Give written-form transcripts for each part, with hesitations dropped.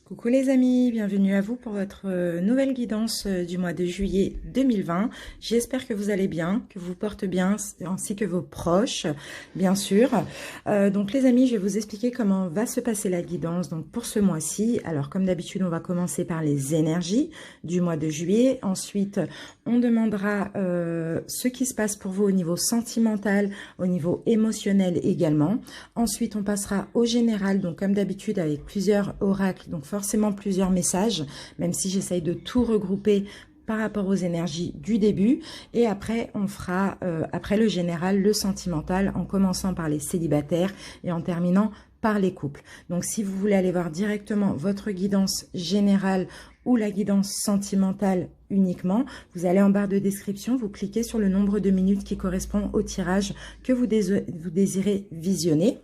Coucou les amis, bienvenue à vous pour votre nouvelle guidance du mois de juillet 2020. J'espère que vous allez bien, que vous portez bien, ainsi que vos proches, bien sûr. Donc les amis, je vais vous expliquer comment va se passer la guidance donc pour ce mois-ci. Alors comme d'habitude, on va commencer par les énergies du mois de juillet. Ensuite, on demandera ce qui se passe pour vous au niveau sentimental, au niveau émotionnel également. Ensuite, on passera au général, donc comme d'habitude avec plusieurs oracles, donc forcément plusieurs messages, même si j'essaye de tout regrouper par rapport aux énergies du début. Et après, on fera, après le général, le sentimental, en commençant par les célibataires et en terminant par les couples. Donc, si vous voulez aller voir directement votre guidance générale ou la guidance sentimentale uniquement, vous allez en barre de description, vous cliquez sur le nombre de minutes qui correspond au tirage que vous désirez visionner.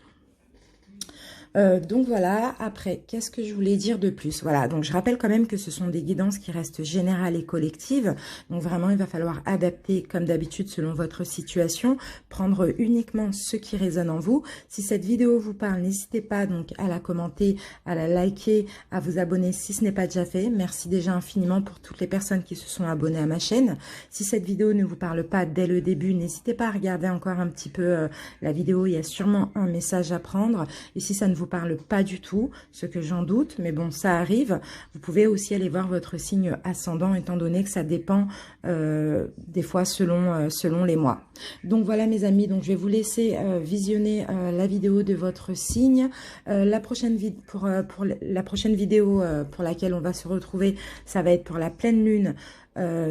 Donc voilà, après, qu'est-ce que je voulais dire de plus? Voilà, donc je rappelle quand même que ce sont des guidances qui restent générales et collectives. Donc vraiment, il va falloir adapter comme d'habitude selon votre situation, prendre uniquement ce qui résonne en vous. Si cette vidéo vous parle, n'hésitez pas donc à la commenter, à la liker, à vous abonner si ce n'est pas déjà fait. Merci déjà infiniment pour toutes les personnes qui se sont abonnées à ma chaîne. Si cette vidéo ne vous parle pas dès le début, n'hésitez pas à regarder encore un petit peu la vidéo. Il y a sûrement un message à prendre. Et si ça ne vous parle pas du tout, ce que j'en doute, mais bon, ça arrive. Vous pouvez aussi aller voir votre signe ascendant, étant donné que ça dépend des fois selon les mois. Donc voilà mes amis, donc je vais vous laisser visionner la vidéo de votre signe. Pour la prochaine vidéo pour laquelle on va se retrouver, ça va être pour la pleine lune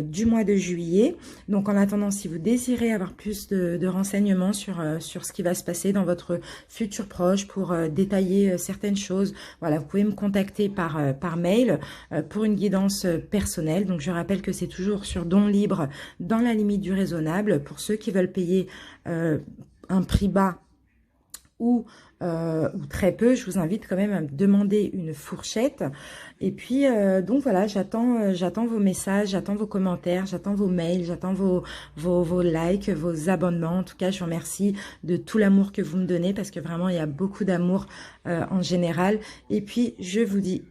du mois de juillet. Donc en attendant, si vous désirez avoir plus de renseignements sur ce qui va se passer dans votre futur proche pour détailler certaines choses, voilà, vous pouvez me contacter par mail pour une guidance personnelle. Donc je rappelle que c'est toujours sur don libre dans la limite du raisonnable. Pour ceux qui veulent payer un prix bas ou très peu, je vous invite quand même à me demander une fourchette. Et puis, donc voilà, j'attends vos messages, j'attends vos commentaires, j'attends vos mails, j'attends vos likes, vos abonnements. En tout cas, je vous remercie de tout l'amour que vous me donnez parce que vraiment, il y a beaucoup d'amour en général. Et puis, je vous dis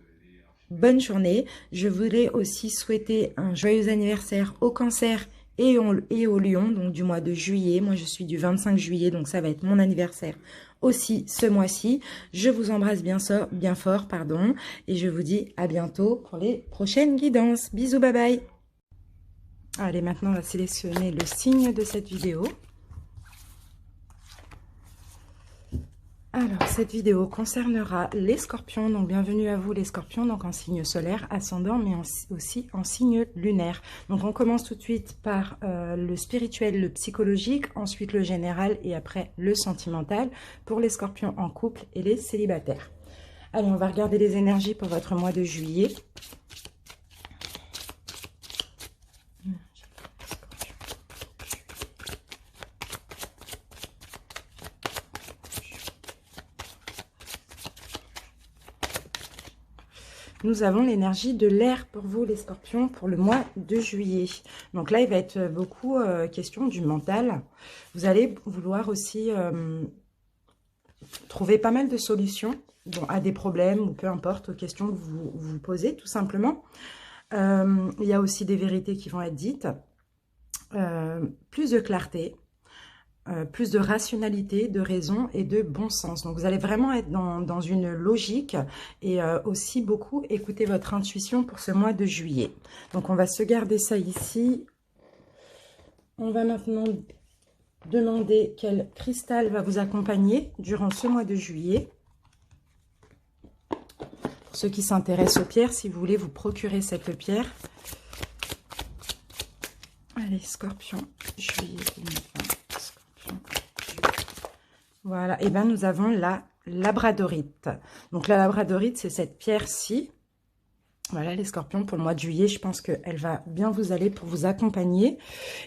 bonne journée. Je voudrais aussi souhaiter un joyeux anniversaire au Cancer et au Lion, donc du mois de juillet. Moi, je suis du 25 juillet, donc ça va être mon anniversaire aussi ce mois-ci. Je vous embrasse bien fort, pardon, et je vous dis à bientôt pour les prochaines guidances. Bisous, bye bye. Allez, maintenant, on va sélectionner le signe de cette vidéo. Alors, cette vidéo concernera les scorpions, donc bienvenue à vous les scorpions, donc en signe solaire, ascendant, mais aussi en signe lunaire. Donc, on commence tout de suite par le spirituel, le psychologique, ensuite le général et après le sentimental pour les scorpions en couple et les célibataires. Allez, on va regarder les énergies pour votre mois de juillet. Nous avons l'énergie de l'air pour vous, les scorpions, pour le mois de juillet. Donc là, il va être beaucoup question du mental. Vous allez vouloir aussi trouver pas mal de solutions à des problèmes ou peu importe, aux questions que vous vous posez, tout simplement. Il y a aussi des vérités qui vont être dites. Plus de clarté. Plus de rationalité, de raison et de bon sens. Donc, vous allez vraiment être dans une logique et aussi beaucoup écouter votre intuition pour ce mois de juillet. Donc, on va se garder ça ici. On va maintenant demander quel cristal va vous accompagner durant ce mois de juillet. Pour ceux qui s'intéressent aux pierres, si vous voulez vous procurer cette pierre. Allez, scorpion, juillet 2020. Voilà, et bien nous avons la labradorite. Donc la labradorite, c'est cette pierre-ci. Voilà les scorpions, pour le mois de juillet, je pense qu'elle va bien vous aller pour vous accompagner.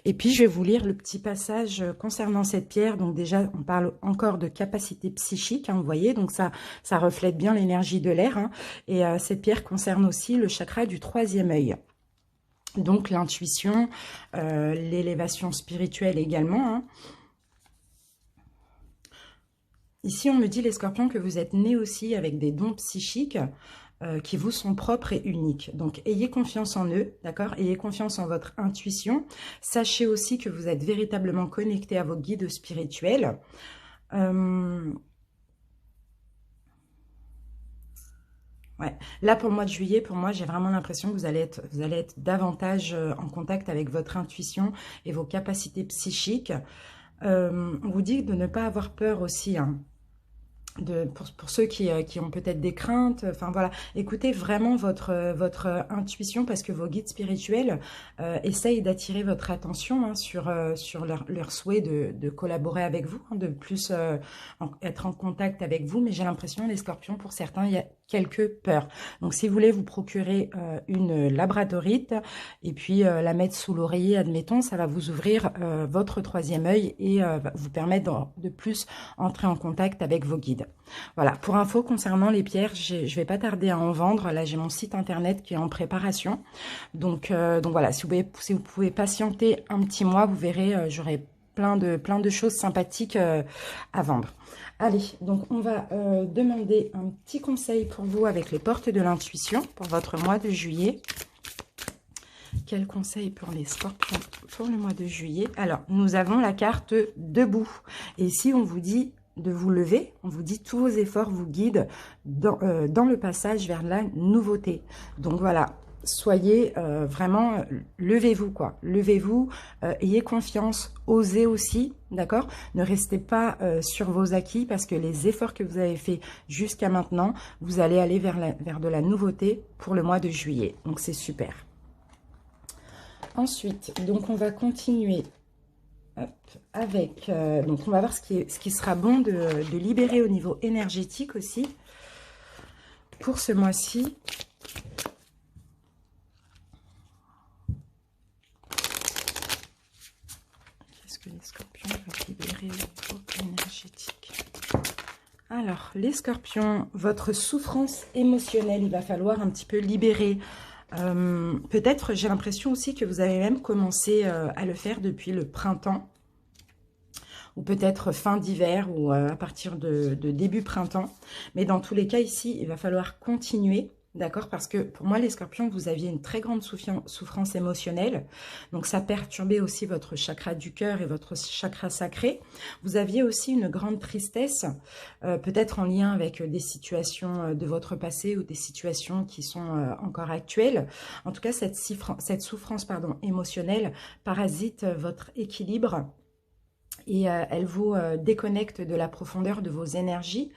Et puis je vais vous lire le petit passage concernant cette pierre. Donc déjà, on parle encore de capacité psychique, hein, vous voyez, donc ça reflète bien l'énergie de l'air. Hein. Et cette pierre concerne aussi le chakra du troisième œil. Donc l'intuition, l'élévation spirituelle également, hein. Ici, on me dit, les scorpions, que vous êtes nés aussi avec des dons psychiques. qui vous sont propres et uniques. Donc, ayez confiance en eux, d'accord? Ayez confiance en votre intuition. Sachez aussi que vous êtes véritablement connecté à vos guides spirituels. Ouais. Là, pour le mois de juillet, pour moi, j'ai vraiment l'impression que vous allez être davantage en contact avec votre intuition et vos capacités psychiques. On vous dit de ne pas avoir peur aussi, hein. Pour ceux qui ont peut-être des craintes, enfin voilà, écoutez vraiment votre intuition parce que vos guides spirituels essayent d'attirer votre attention hein, sur leur souhait de collaborer avec vous, hein, de plus être en contact avec vous, mais j'ai l'impression, les scorpions, pour certains, il y a quelques peurs. Donc si vous voulez vous procurer une labradorite et puis la mettre sous l'oreiller, admettons, ça va vous ouvrir votre troisième œil et va vous permettre de plus entrer en contact avec vos guides. Voilà, pour info concernant les pierres, je vais pas tarder à en vendre. Là, j'ai mon site internet qui est en préparation. Donc voilà, si vous pouvez patienter un petit mois, vous verrez, j'aurai plein de choses sympathiques à vendre. Allez, donc on va demander un petit conseil pour vous avec les portes de l'intuition pour votre mois de juillet. Quel conseil pour les scorpions pour le mois de juillet? Alors, nous avons la carte debout. Et ici, on vous dit de vous lever, on vous dit tous vos efforts vous guident dans le passage vers la nouveauté. Donc voilà, soyez vraiment, levez-vous quoi, levez-vous, ayez confiance, osez aussi, d'accord? Ne restez pas sur vos acquis parce que les efforts que vous avez fait jusqu'à maintenant, vous allez aller vers de la nouveauté pour le mois de juillet. Donc c'est super. Ensuite, donc on va continuer. Hop, avec, donc on va voir ce qui sera bon de libérer au niveau énergétique aussi pour ce mois-ci. Qu'est-ce que les scorpions peuvent libérer au niveau énergétique? Alors, les scorpions, votre souffrance émotionnelle, il va falloir un petit peu libérer. Peut-être, j'ai l'impression aussi que vous avez même commencé à le faire depuis le printemps, ou peut-être fin d'hiver, ou à partir de début printemps. Mais dans tous les cas, ici, il va falloir continuer, d'accord? Parce que pour moi, les scorpions, vous aviez une très grande souffrance émotionnelle. Donc, ça perturbait aussi votre chakra du cœur et votre chakra sacré. Vous aviez aussi une grande tristesse, peut-être en lien avec des situations de votre passé ou des situations qui sont encore actuelles. En tout cas, cette souffrance émotionnelle parasite votre équilibre et elle vous déconnecte de la profondeur de vos énergies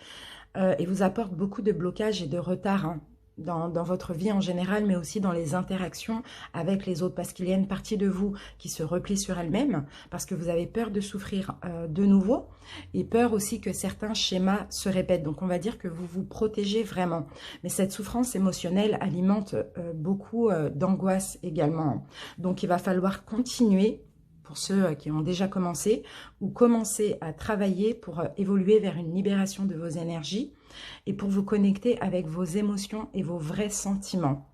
et vous apporte beaucoup de blocages et de retard, hein, dans votre vie en général, mais aussi dans les interactions avec les autres, parce qu'il y a une partie de vous qui se replie sur elle-même, parce que vous avez peur de souffrir de nouveau, et peur aussi que certains schémas se répètent. Donc on va dire que vous vous protégez vraiment. Mais cette souffrance émotionnelle alimente beaucoup d'angoisse également. Donc il va falloir continuer, pour ceux qui ont déjà commencé, ou commencer à travailler pour évoluer vers une libération de vos énergies et pour vous connecter avec vos émotions et vos vrais sentiments.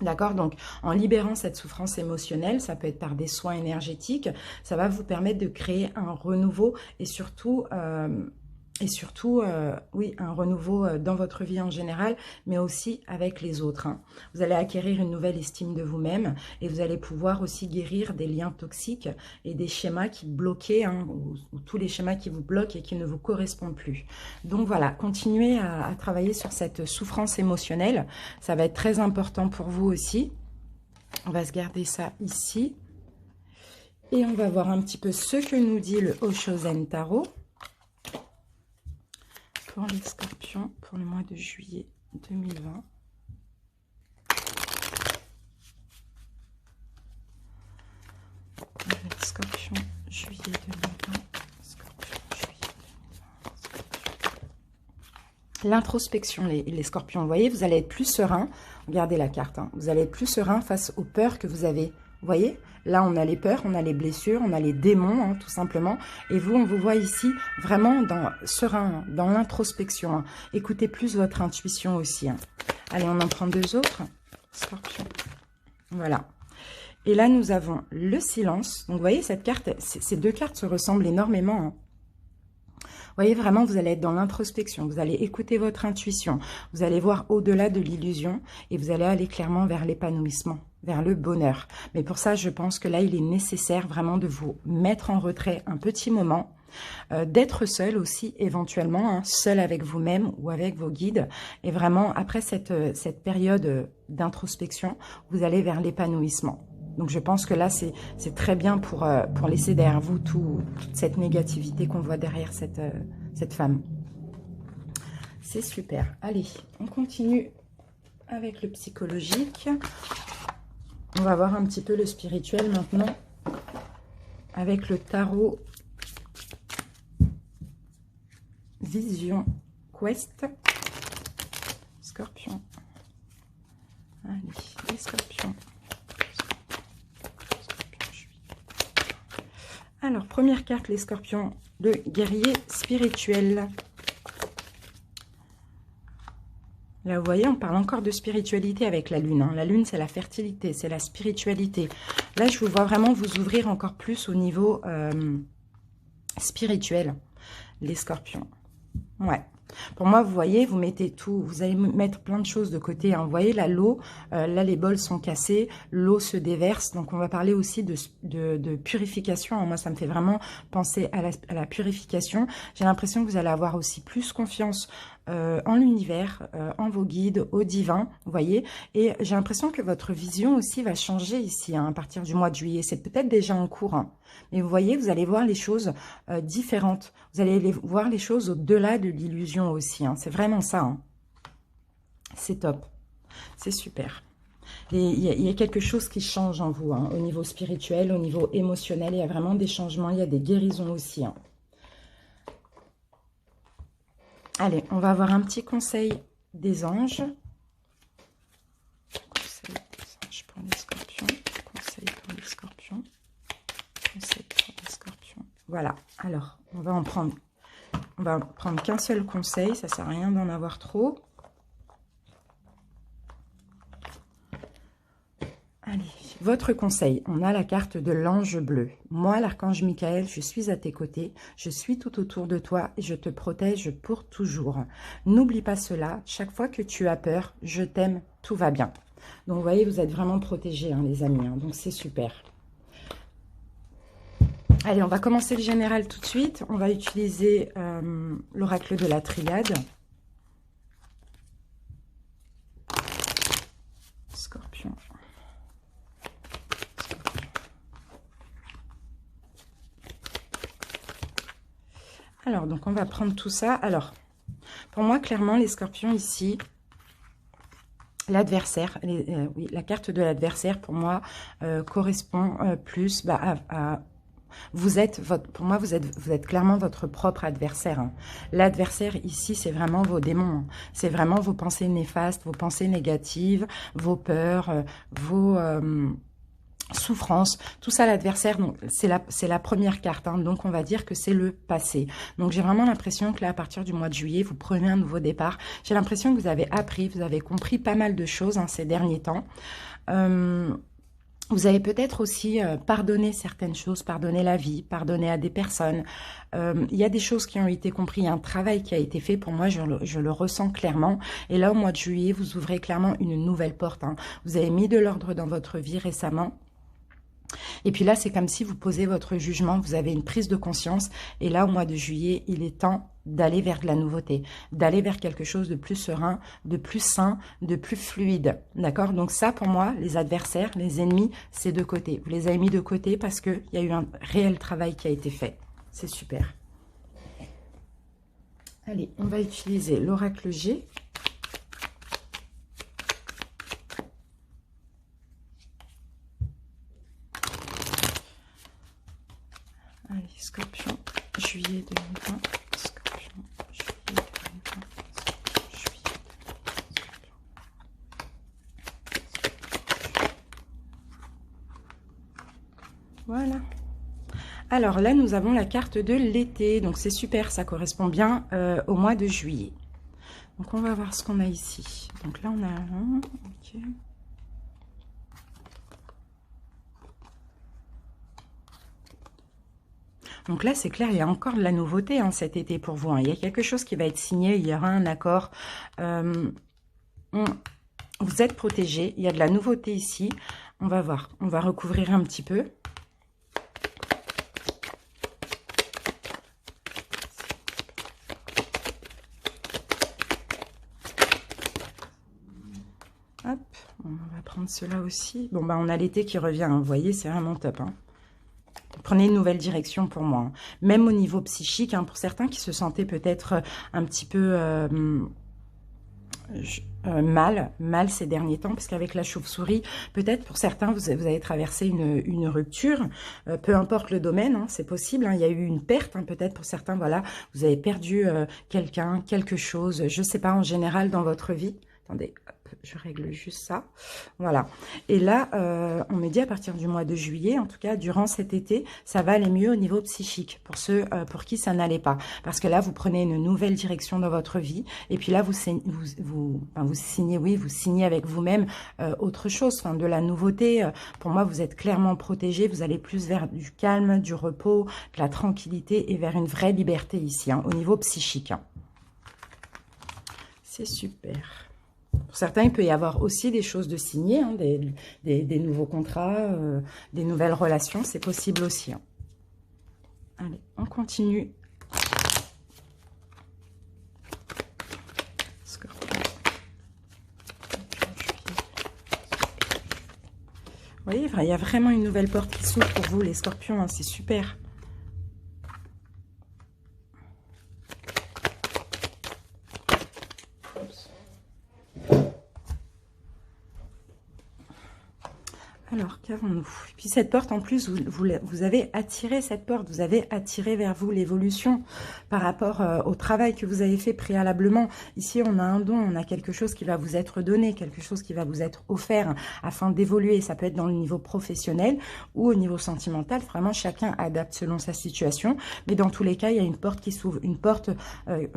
D'accord? Donc, en libérant cette souffrance émotionnelle, ça peut être par des soins énergétiques, ça va vous permettre de créer un renouveau et surtout oui, un renouveau dans votre vie en général, mais aussi avec les autres, hein. Vous allez acquérir une nouvelle estime de vous-même et vous allez pouvoir aussi guérir des liens toxiques et des schémas qui bloquaient, hein, ou tous les schémas qui vous bloquent et qui ne vous correspondent plus. Donc voilà, continuez à travailler sur cette souffrance émotionnelle. Ça va être très important pour vous aussi. On va se garder ça ici. Et on va voir un petit peu ce que nous dit le Oshozen Tarot pour les scorpions pour le mois de juillet 2020. Les scorpions, juillet 2020. L'introspection, les scorpions, vous voyez, vous allez être plus serein. Regardez la carte, hein. Vous allez être plus serein face aux peurs que vous avez. Vous voyez, là, on a les peurs, on a les blessures, on a les démons, hein, tout simplement. Et vous, on vous voit ici vraiment serein, dans l'introspection, hein. Écoutez plus votre intuition aussi, hein. Allez, on en prend deux autres. Scorpion. Voilà. Et là, nous avons le silence. Donc, vous voyez, cette carte, ces deux cartes se ressemblent énormément, hein. voyez, vraiment, vous allez être dans l'introspection, vous allez écouter votre intuition, vous allez voir au-delà de l'illusion et vous allez aller clairement vers l'épanouissement, vers le bonheur. Mais pour ça, je pense que là, il est nécessaire vraiment de vous mettre en retrait un petit moment, d'être seul aussi éventuellement, hein, seul avec vous-même ou avec vos guides. Et vraiment, après cette période d'introspection, vous allez vers l'épanouissement. Donc je pense que là, c'est très bien pour laisser derrière vous toute cette négativité qu'on voit derrière cette femme. C'est super. Allez, on continue avec le psychologique. On va voir un petit peu le spirituel maintenant avec le tarot Vision Quest. Scorpion. Allez, les scorpions. Alors, première carte, les scorpions, le guerrier spirituel. Là, vous voyez, on parle encore de spiritualité avec la lune. Hein. La lune, c'est la fertilité, c'est la spiritualité. Là, je vous vois vraiment vous ouvrir encore plus au niveau spirituel, les scorpions. Ouais. Pour moi, vous voyez, vous mettez tout, vous allez mettre plein de choses de côté. Hein. Vous voyez, là, l'eau, là, les bols sont cassés, l'eau se déverse. Donc, on va parler aussi de purification. Moi, ça me fait vraiment penser à la purification. J'ai l'impression que vous allez avoir aussi plus confiance en l'univers, en vos guides, au divin, vous voyez. Et j'ai l'impression que votre vision aussi va changer ici, hein, à partir du mois de juillet. C'est peut-être déjà en cours, hein. Mais vous voyez, vous allez voir les choses différentes. Vous allez voir les choses au-delà de l'illusion aussi, hein. C'est vraiment ça, hein. C'est top. C'est super. Il y a quelque chose qui change en vous, hein, au niveau spirituel, au niveau émotionnel. Il y a vraiment des changements, il y a des guérisons aussi, hein. Allez, on va avoir un petit conseil des anges. Conseil des anges pour les scorpions. Conseil pour les scorpions. Conseil pour les scorpions. Voilà. Alors, on va prendre qu'un seul conseil. Ça ne sert à rien d'en avoir trop. Allez, votre conseil, on a la carte de l'ange bleu. Moi, l'archange Michael, je suis à tes côtés, je suis tout autour de toi et je te protège pour toujours. N'oublie pas cela, chaque fois que tu as peur, je t'aime, tout va bien. Donc, vous voyez, vous êtes vraiment protégés, hein, les amis, hein, donc c'est super. Allez, on va commencer le général tout de suite. On va utiliser l'oracle de la triade. Scorpion. Alors, donc, on va prendre tout ça. Alors, pour moi, clairement, les scorpions ici, l'adversaire, oui, la carte de l'adversaire, pour moi, correspond plus à... Pour moi, vous êtes clairement votre propre adversaire, hein. L'adversaire ici, c'est vraiment vos démons, hein. C'est vraiment vos pensées néfastes, vos pensées négatives, vos peurs, vos... souffrance, tout ça l'adversaire, donc c'est la première carte, hein, donc on va dire que c'est le passé. Donc j'ai vraiment l'impression que là, à partir du mois de juillet, vous prenez un nouveau départ. J'ai l'impression que vous avez appris, vous avez compris pas mal de choses, hein, ces derniers temps. Vous avez peut-être aussi pardonné certaines choses, pardonné la vie, pardonné à des personnes. Il y a des choses qui ont été comprises, il y a un travail qui a été fait. Pour moi, je le ressens clairement. Et là, au mois de juillet, vous ouvrez clairement une nouvelle porte, hein. Vous avez mis de l'ordre dans votre vie récemment. Et puis là, c'est comme si vous posez votre jugement, vous avez une prise de conscience. Et là, au mois de juillet, il est temps d'aller vers de la nouveauté, d'aller vers quelque chose de plus serein, de plus sain, de plus fluide. D'accord? Donc ça, pour moi, les adversaires, les ennemis, c'est de côté. Vous les avez mis de côté parce qu'il y a eu un réel travail qui a été fait. C'est super. Allez, on va utiliser l'oracle G. Allez, Scorpion, juillet 2020. Scorpion, juillet 2020. Juillet 2020. Voilà. Alors là, nous avons la carte de l'été. Donc c'est super, ça correspond bien au mois de juillet. Donc on va voir ce qu'on a ici. Donc là, on a un... Ok. Donc là, c'est clair, il y a encore de la nouveauté hein, cet été pour vous. Hein. Il y a quelque chose qui va être signé, il y aura un accord. Vous êtes protégé, il y a de la nouveauté ici. On va voir, on va recouvrir un petit peu. Hop, on va prendre cela aussi. Bon, bah, on a l'été qui revient, hein, vous voyez, c'est vraiment top. Hein. Prenez une nouvelle direction pour moi. Hein. Même au niveau psychique, hein, pour certains qui se sentaient peut-être un petit peu mal ces derniers temps, parce qu'avec la chauve-souris, peut-être pour certains, vous avez traversé une rupture, peu importe le domaine, hein, c'est possible, hein, il y a eu une perte, hein, peut-être pour certains, voilà, vous avez perdu quelqu'un, quelque chose, je ne sais pas, en général dans votre vie. Attendez, hop, je règle juste ça. Voilà. Et là, on me dit à partir du mois de juillet, en tout cas, durant cet été, ça va aller mieux au niveau psychique, pour ceux pour qui ça n'allait pas. Parce que là, vous prenez une nouvelle direction dans votre vie. Et puis là, vous signez avec vous-même autre chose, enfin, de la nouveauté. Pour moi, vous êtes clairement protégé. Vous allez plus vers du calme, du repos, de la tranquillité et vers une vraie liberté ici, hein, au niveau psychique. Hein. C'est super. Pour certains, il peut y avoir aussi des choses de signer, hein, des nouveaux contrats, des nouvelles relations, c'est possible aussi. Hein. Allez, on continue. Vous voyez, il y a vraiment une nouvelle porte qui s'ouvre pour vous, les scorpions, hein, c'est super. Alors, qu'avons-nous? Puis cette porte, en plus, vous avez attiré cette porte, vous avez attiré vers vous l'évolution par rapport au travail que vous avez fait préalablement. Ici, on a un don, on a quelque chose qui va vous être donné, quelque chose qui va vous être offert afin d'évoluer. Ça peut être dans le niveau professionnel ou au niveau sentimental. Vraiment, chacun adapte selon sa situation. Mais dans tous les cas, il y a une porte qui s'ouvre. Une porte,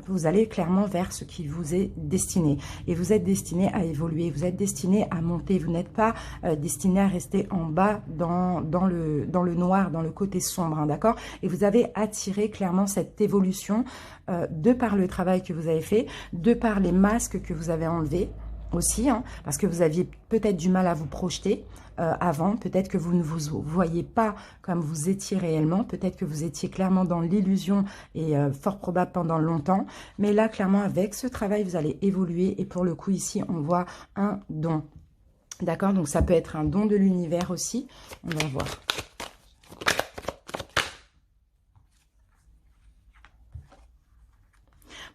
vous allez clairement vers ce qui vous est destiné. Et vous êtes destiné à évoluer, vous êtes destiné à monter. Vous n'êtes pas destiné à rester en bas dans le noir, dans le côté sombre, hein, d'accord? Et vous avez attiré clairement cette évolution de par le travail que vous avez fait, de par les masques que vous avez enlevés aussi, hein, parce que vous aviez peut-être du mal à vous projeter avant, peut-être que vous ne vous voyez pas comme vous étiez réellement, peut-être que vous étiez clairement dans l'illusion et fort probable pendant longtemps, mais là, clairement, avec ce travail, vous allez évoluer et pour le coup, ici, on voit un don. D'accord, donc ça peut être un don de l'univers aussi. On va voir.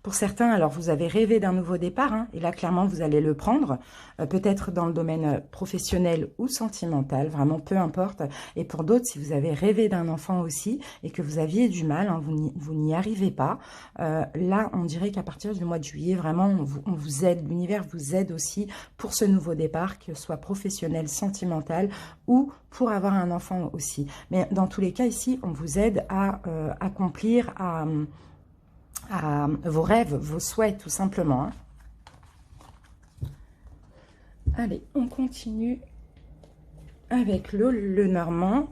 Pour certains, alors vous avez rêvé d'un nouveau départ, hein, et là clairement vous allez le prendre, peut-être dans le domaine professionnel ou sentimental, vraiment peu importe. Et pour d'autres, si vous avez rêvé d'un enfant aussi et que vous aviez du mal, hein, vous n'y arrivez pas, là on dirait qu'à partir du mois de juillet, vraiment on vous aide, l'univers vous aide aussi pour ce nouveau départ, que ce soit professionnel, sentimental ou pour avoir un enfant aussi. Mais dans tous les cas ici, on vous aide à accomplir, à vos rêves, vos souhaits, tout simplement. Hein. Allez, on continue avec le Normand.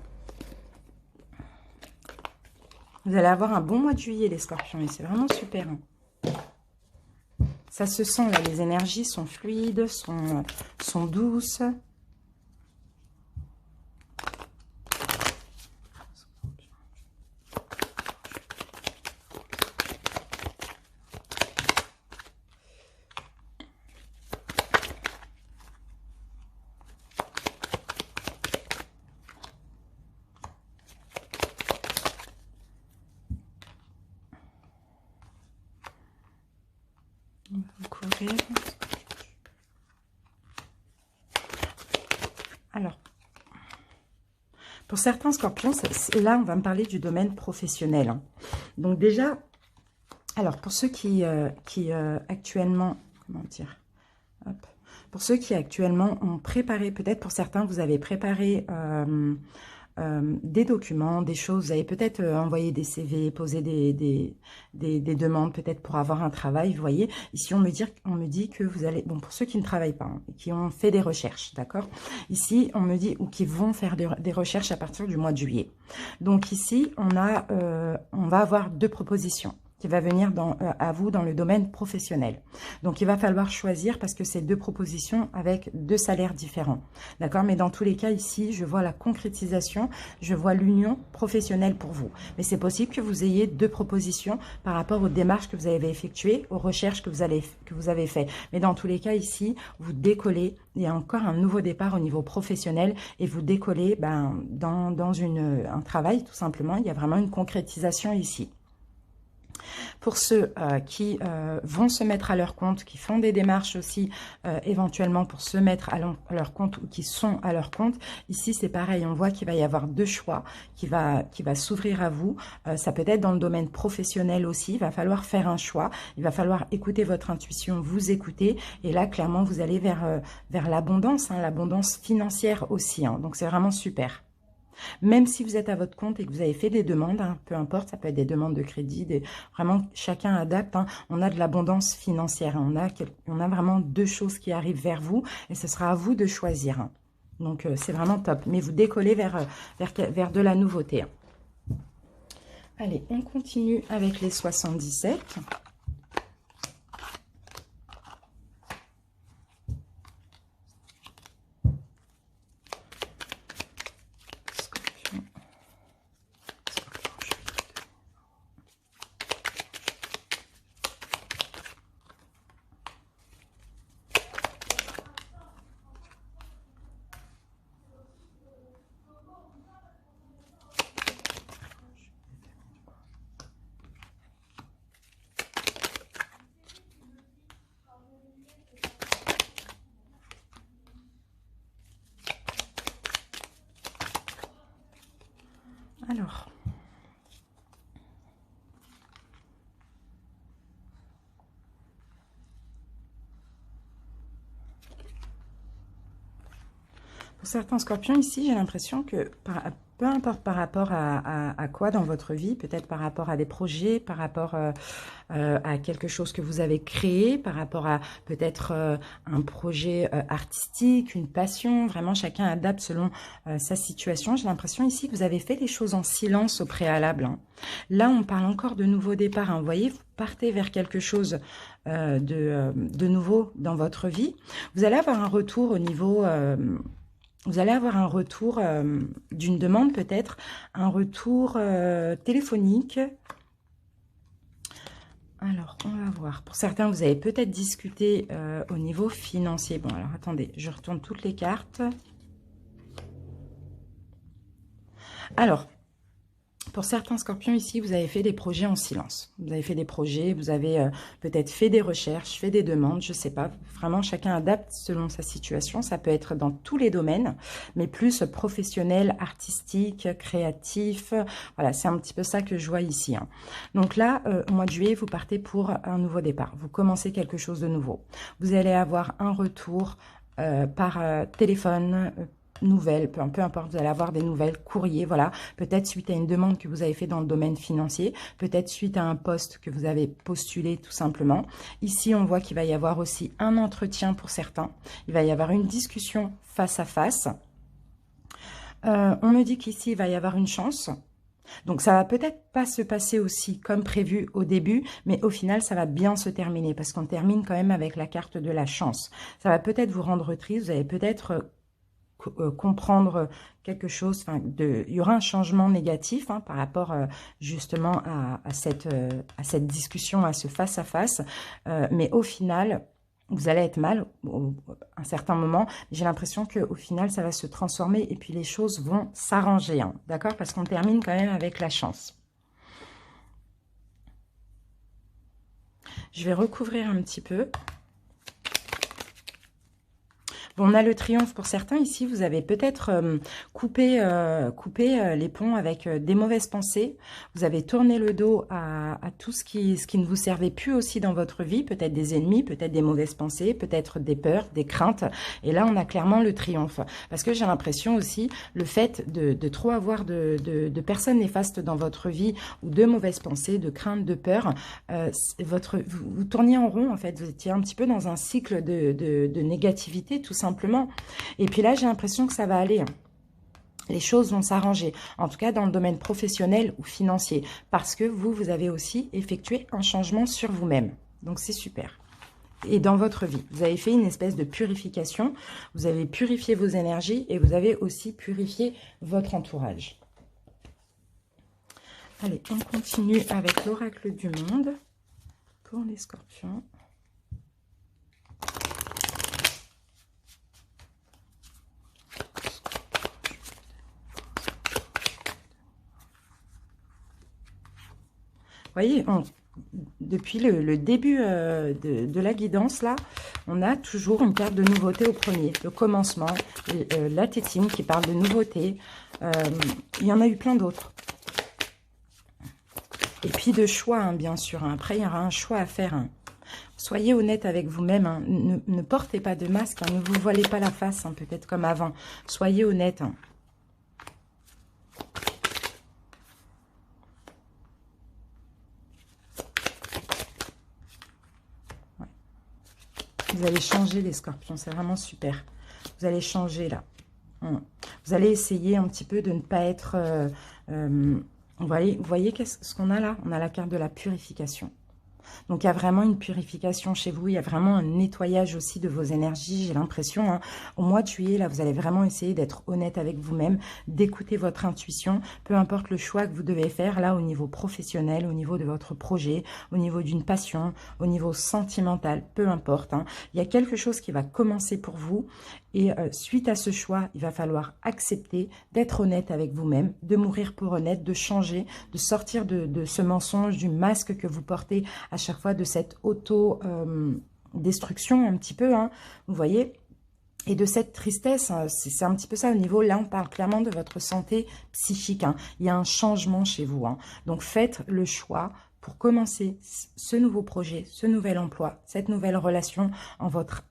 Vous allez avoir un bon mois de juillet, les scorpions, et c'est vraiment super. Hein. Ça se sent, là, les énergies sont fluides, sont douces. On va couvrir. Alors, pour certains scorpions, là, on va me parler du domaine professionnel. Hein. Donc déjà, alors pour ceux qui actuellement, comment dire, hop, pour ceux qui actuellement ont préparé, peut-être pour certains, vous avez préparé des documents, des choses. Vous avez peut-être envoyé des CV, posé des demandes peut-être pour avoir un travail. Vous voyez, ici on me dit que vous allez, bon pour ceux qui ne travaillent pas, hein, qui ont fait des recherches, d'accord. Ici on me dit, ou qui vont faire des recherches à partir du mois de juillet. Donc ici on va avoir deux propositions qui va venir à vous dans le domaine professionnel. Donc, il va falloir choisir parce que c'est deux propositions avec deux salaires différents. D'accord? Mais dans tous les cas, ici, je vois la concrétisation, je vois l'union professionnelle pour vous. Mais c'est possible que vous ayez deux propositions par rapport aux démarches que vous avez effectuées, aux recherches que vous avez faites. Mais dans tous les cas, ici, vous décollez. Il y a encore un nouveau départ au niveau professionnel et vous décollez dans un travail, tout simplement. Il y a vraiment une concrétisation ici. Pour ceux qui vont se mettre à leur compte, qui font des démarches aussi éventuellement pour se mettre à leur compte ou qui sont à leur compte, ici c'est pareil, on voit qu'il va y avoir deux choix qui va s'ouvrir à vous. Ça peut être dans le domaine professionnel aussi, il va falloir faire un choix, il va falloir écouter votre intuition, vous écouter et là clairement vous allez vers l'abondance, hein, l'abondance financière aussi, hein, donc c'est vraiment super. Même si vous êtes à votre compte et que vous avez fait des demandes, hein, peu importe, ça peut être des demandes de crédit, vraiment chacun adapte, hein, on a de l'abondance financière, hein, on a vraiment deux choses qui arrivent vers vous et ce sera à vous de choisir. Hein. Donc c'est vraiment top, mais vous décollez vers de la nouveauté. Hein. Allez, on continue avec les 77. Alors, pour certains scorpions ici, j'ai l'impression que peu importe par rapport à quoi dans votre vie, peut-être par rapport à des projets, par rapport à quelque chose que vous avez créé, par rapport à peut-être un projet artistique, une passion, vraiment chacun adapte selon sa situation. J'ai l'impression ici que vous avez fait les choses en silence au préalable. Hein. Là, on parle encore de nouveau départ. Hein. Vous voyez, vous partez vers quelque chose de nouveau dans votre vie. Vous allez avoir un retour au niveau... vous allez avoir un retour d'une demande peut-être, un retour téléphonique. Alors, on va voir. Pour certains, vous avez peut-être discuté au niveau financier. Bon, alors attendez, je retourne toutes les cartes. Alors, pour certains scorpions ici, vous avez fait des projets en silence. Vous avez fait des projets, vous avez peut-être fait des recherches, fait des demandes, je ne sais pas. Vraiment, chacun adapte selon sa situation. Ça peut être dans tous les domaines, mais plus professionnel, artistique, créatif. Voilà, c'est un petit peu ça que je vois ici. Hein. Donc là, au mois de juillet, vous partez pour un nouveau départ. Vous commencez quelque chose de nouveau. Vous allez avoir un retour par téléphone, nouvelles, peu importe, vous allez avoir des nouvelles, courriers, voilà, peut-être suite à une demande que vous avez fait dans le domaine financier, peut-être suite à un poste que vous avez postulé tout simplement. Ici, on voit qu'il va y avoir aussi un entretien pour certains, il va y avoir une discussion face à face. On me dit qu'ici, il va y avoir une chance. Donc, ça va peut-être pas se passer aussi comme prévu au début, mais au final, ça va bien se terminer parce qu'on termine quand même avec la carte de la chance. Ça va peut-être vous rendre triste, vous allez peut-être... comprendre quelque chose, il y aura un changement négatif hein, par rapport justement à cette discussion, à ce face-à-face, mais au final, vous allez être mal à un certain moment. J'ai l'impression qu'au final, ça va se transformer et puis les choses vont s'arranger, hein, d'accord? Parce qu'on termine quand même avec la chance. Je vais recouvrir un petit peu. Bon, on a le triomphe pour certains. Ici, vous avez peut-être coupé les ponts avec des mauvaises pensées. Vous avez tourné le dos à tout ce qui ne vous servait plus aussi dans votre vie. Peut-être des ennemis, peut-être des mauvaises pensées, peut-être des peurs, des craintes. Et là, on a clairement le triomphe. Parce que j'ai l'impression aussi, le fait de trop avoir de personnes néfastes dans votre vie, ou de mauvaises pensées, de craintes, de peurs, vous tourniez en rond, en fait. Vous étiez un petit peu dans un cycle de négativité, tout simplement. Et puis là, j'ai l'impression que ça va aller. Les choses vont s'arranger, en tout cas dans le domaine professionnel ou financier, parce que vous avez aussi effectué un changement sur vous-même. Donc, c'est super. Et dans votre vie, vous avez fait une espèce de purification, vous avez purifié vos énergies et vous avez aussi purifié votre entourage. Allez, on continue avec l'oracle du monde pour les scorpions. Vous voyez, depuis le début de la guidance, là, on a toujours une carte de nouveauté au premier. Le commencement, la tétine qui parle de nouveauté. Il y en a eu plein d'autres. Et puis de choix, hein, bien sûr. Hein. Après, il y aura un choix à faire. Hein. Soyez honnête avec vous-même. Hein. Ne portez pas de masque. Hein. Ne vous voilez pas la face, hein, peut-être comme avant. Soyez honnête. Hein. Ouais. Vous allez changer, les scorpions. C'est vraiment super. Vous allez changer, là. Vous allez essayer un petit peu de ne pas être... vous voyez ce qu'on a là? On a la carte de la purification. Donc, il y a vraiment une purification chez vous. Il y a vraiment un nettoyage aussi de vos énergies. J'ai l'impression, hein, au mois de juillet, là, vous allez vraiment essayer d'être honnête avec vous-même, d'écouter votre intuition, peu importe le choix que vous devez faire, là, au niveau professionnel, au niveau de votre projet, au niveau d'une passion, au niveau sentimental, peu importe. Hein. Il y a quelque chose qui va commencer pour vous. Et suite à ce choix, il va falloir accepter d'être honnête avec vous-même, de mourir pour honnête, de changer, de sortir de ce mensonge, du masque que vous portez à chaque fois, de cette auto-destruction un petit peu, hein, vous voyez, et de cette tristesse. C'est un petit peu ça au niveau, là on parle clairement de votre santé psychique. Hein. Il y a un changement chez vous. Hein. Donc faites le choix pour commencer ce nouveau projet, ce nouvel emploi, cette nouvelle relation en votre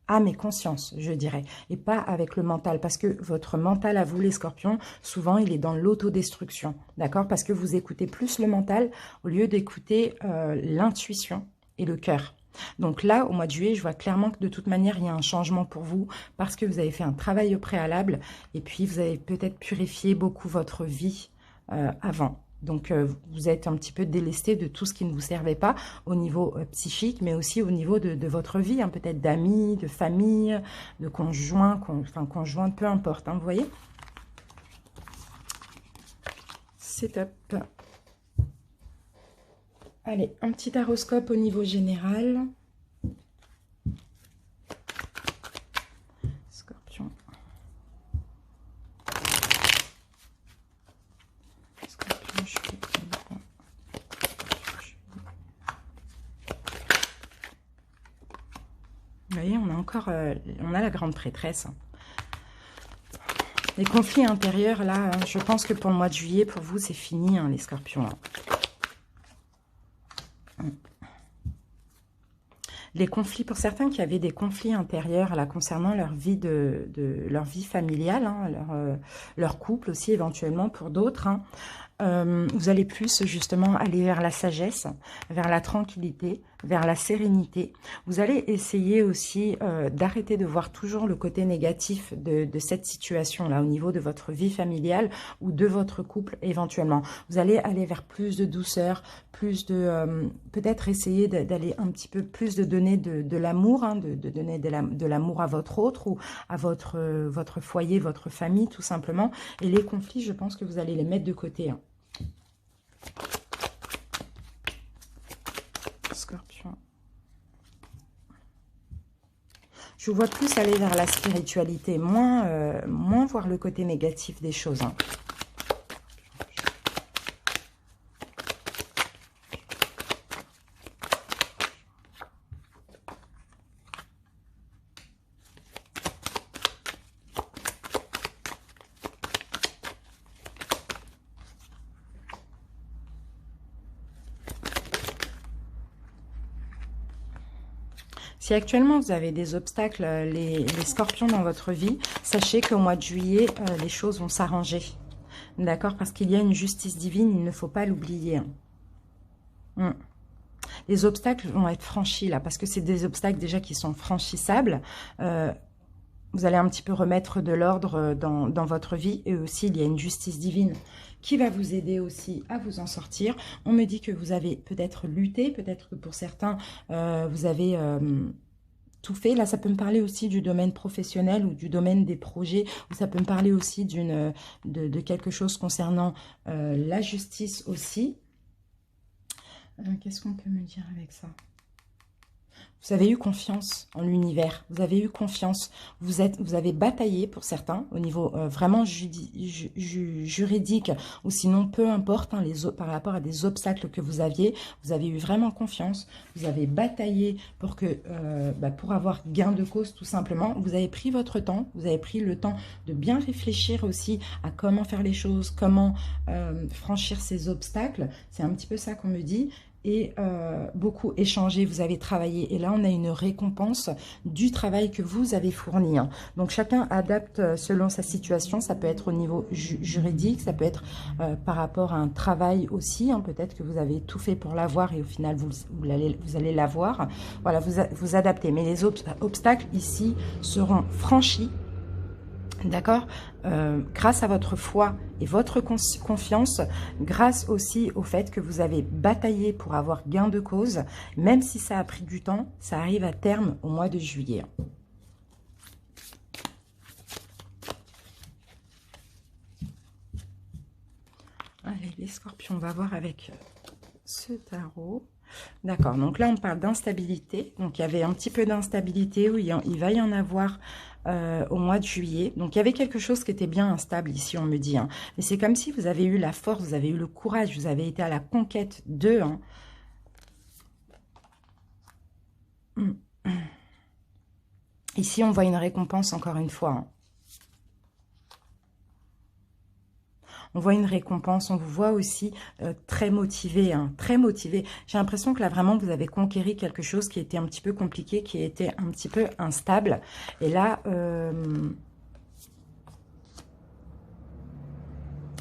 âme et conscience, je dirais, et pas avec le mental, parce que votre mental à vous, les scorpions, souvent, il est dans l'autodestruction, d'accord? Parce que vous écoutez plus le mental au lieu d'écouter l'intuition et le cœur. Donc là, au mois de juillet, je vois clairement que de toute manière, il y a un changement pour vous, parce que vous avez fait un travail au préalable, et puis vous avez peut-être purifié beaucoup votre vie avant. Donc, vous êtes un petit peu délesté de tout ce qui ne vous servait pas au niveau psychique, mais aussi au niveau de votre vie, hein, peut-être d'amis, de famille, de conjoints, conjointes, peu importe, hein, vous voyez. C'est top. Allez, un petit horoscope au niveau général. Scorpion. Vous voyez, on a encore, on a la grande prêtresse. Les conflits intérieurs, là, je pense que pour le mois de juillet, pour vous, c'est fini, hein, les scorpions. Là. Les conflits, pour certains qui avaient des conflits intérieurs là, concernant leur vie, leur vie familiale, hein, leur couple aussi éventuellement pour d'autres, hein, vous allez plus justement aller vers la sagesse, vers la tranquillité, vers la sérénité. Vous allez essayer aussi d'arrêter de voir toujours le côté négatif de cette situation-là au niveau de votre vie familiale ou de votre couple éventuellement. Vous allez aller vers plus de douceur, plus de... peut-être essayer d'aller un petit peu plus de donner de l'amour, hein, de donner de l'amour à votre autre ou à votre foyer, votre famille tout simplement. Et les conflits, je pense que vous allez les mettre de côté. Hein. Scorpion. Je vous vois plus aller vers la spiritualité, moins voir le côté négatif des choses. Hein. Si actuellement vous avez des obstacles, les scorpions dans votre vie, sachez qu'au mois de juillet, les choses vont s'arranger. D'accord? Parce qu'il y a une justice divine, il ne faut pas l'oublier. Les obstacles vont être franchis là, parce que c'est des obstacles déjà qui sont franchissables. Vous allez un petit peu remettre de l'ordre dans votre vie. Et aussi, il y a une justice divine qui va vous aider aussi à vous en sortir. On me dit que vous avez peut-être lutté, peut-être que pour certains, vous avez tout fait. Là, ça peut me parler aussi du domaine professionnel ou du domaine des projets, ou ça peut me parler aussi de quelque chose concernant la justice aussi. Qu'est-ce qu'on peut me dire avec ça? Vous avez eu confiance en l'univers, vous avez eu confiance, vous avez bataillé pour certains au niveau vraiment juridique, ou sinon peu importe hein, par rapport à des obstacles que vous avez eu vraiment confiance, vous avez bataillé pour avoir gain de cause tout simplement, vous avez pris votre temps, vous avez pris le temps de bien réfléchir aussi à comment faire les choses, comment franchir ces obstacles, c'est un petit peu ça qu'on me dit. Et beaucoup échangé, vous avez travaillé. Et là, on a une récompense du travail que vous avez fourni. Hein. Donc, chacun adapte selon sa situation. Ça peut être au niveau juridique, ça peut être par rapport à un travail aussi. Hein. Peut-être que vous avez tout fait pour l'avoir et au final, vous allez l'avoir. Voilà, vous adaptez. Mais les obstacles ici seront franchis. D'accord, grâce à votre foi et votre confiance, grâce aussi au fait que vous avez bataillé pour avoir gain de cause, même si ça a pris du temps, ça arrive à terme au mois de juillet. Allez, les scorpions, on va voir avec ce tarot. D'accord, donc là on parle d'instabilité, donc il y avait un petit peu d'instabilité, où il va y en avoir au mois de juillet, donc il y avait quelque chose qui était bien instable ici on me dit, hein. Mais c'est comme si vous avez eu la force, vous avez eu le courage, vous avez été à la conquête d'eux, hein. Ici on voit une récompense encore une fois, hein. On voit une récompense, on vous voit aussi très motivé, hein, très motivé. J'ai l'impression que là, vraiment, vous avez conquéri quelque chose qui était un petit peu compliqué, qui était un petit peu instable. Et là,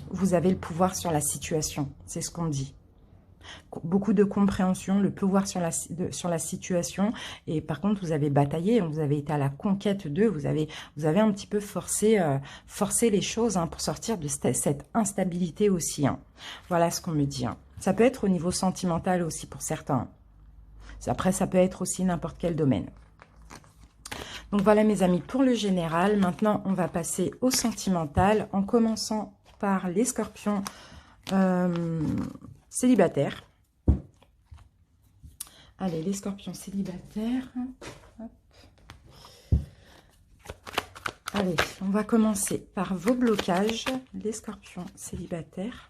vous avez le pouvoir sur la situation, c'est ce qu'on dit. Beaucoup de compréhension, le pouvoir sur la situation. Et par contre, vous avez bataillé, vous avez été à la conquête d'eux. Vous avez un petit peu forcé les choses hein, pour sortir de cette instabilité aussi. Hein. Voilà ce qu'on me dit. Hein. Ça peut être au niveau sentimental aussi pour certains. Après, ça peut être aussi n'importe quel domaine. Donc voilà mes amis pour le général. Maintenant, on va passer au sentimental en commençant par les scorpions célibataires. Allez, les scorpions célibataires. Hop. Allez, on va commencer par vos blocages, les scorpions célibataires.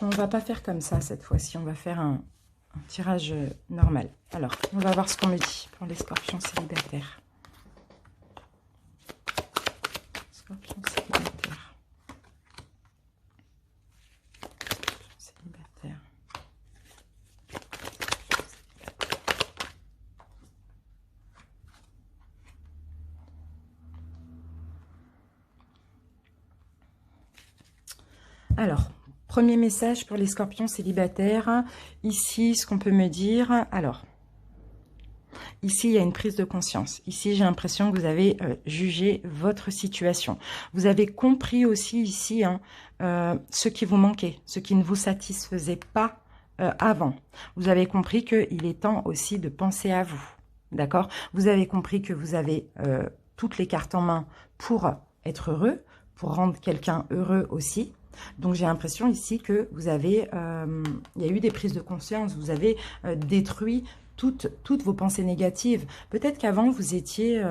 On ne va pas faire comme ça cette fois-ci, on va faire un tirage normal. Alors, on va voir ce qu'on me dit pour les scorpions célibataires. Scorpions célibataires. Célibataires. Alors, premier message pour les scorpions célibataires. Ici, ce qu'on peut me dire. Alors, ici, il y a une prise de conscience. Ici, j'ai l'impression que vous avez jugé votre situation. Vous avez compris aussi ici hein, ce qui vous manquait, ce qui ne vous satisfaisait pas avant. Vous avez compris qu'il est temps aussi de penser à vous. D'accord? Vous avez compris que vous avez toutes les cartes en main pour être heureux, pour rendre quelqu'un heureux aussi. Donc, j'ai l'impression ici que vous avez, il y a eu des prises de conscience, vous avez détruit toutes vos pensées négatives. Peut-être qu'avant, vous étiez...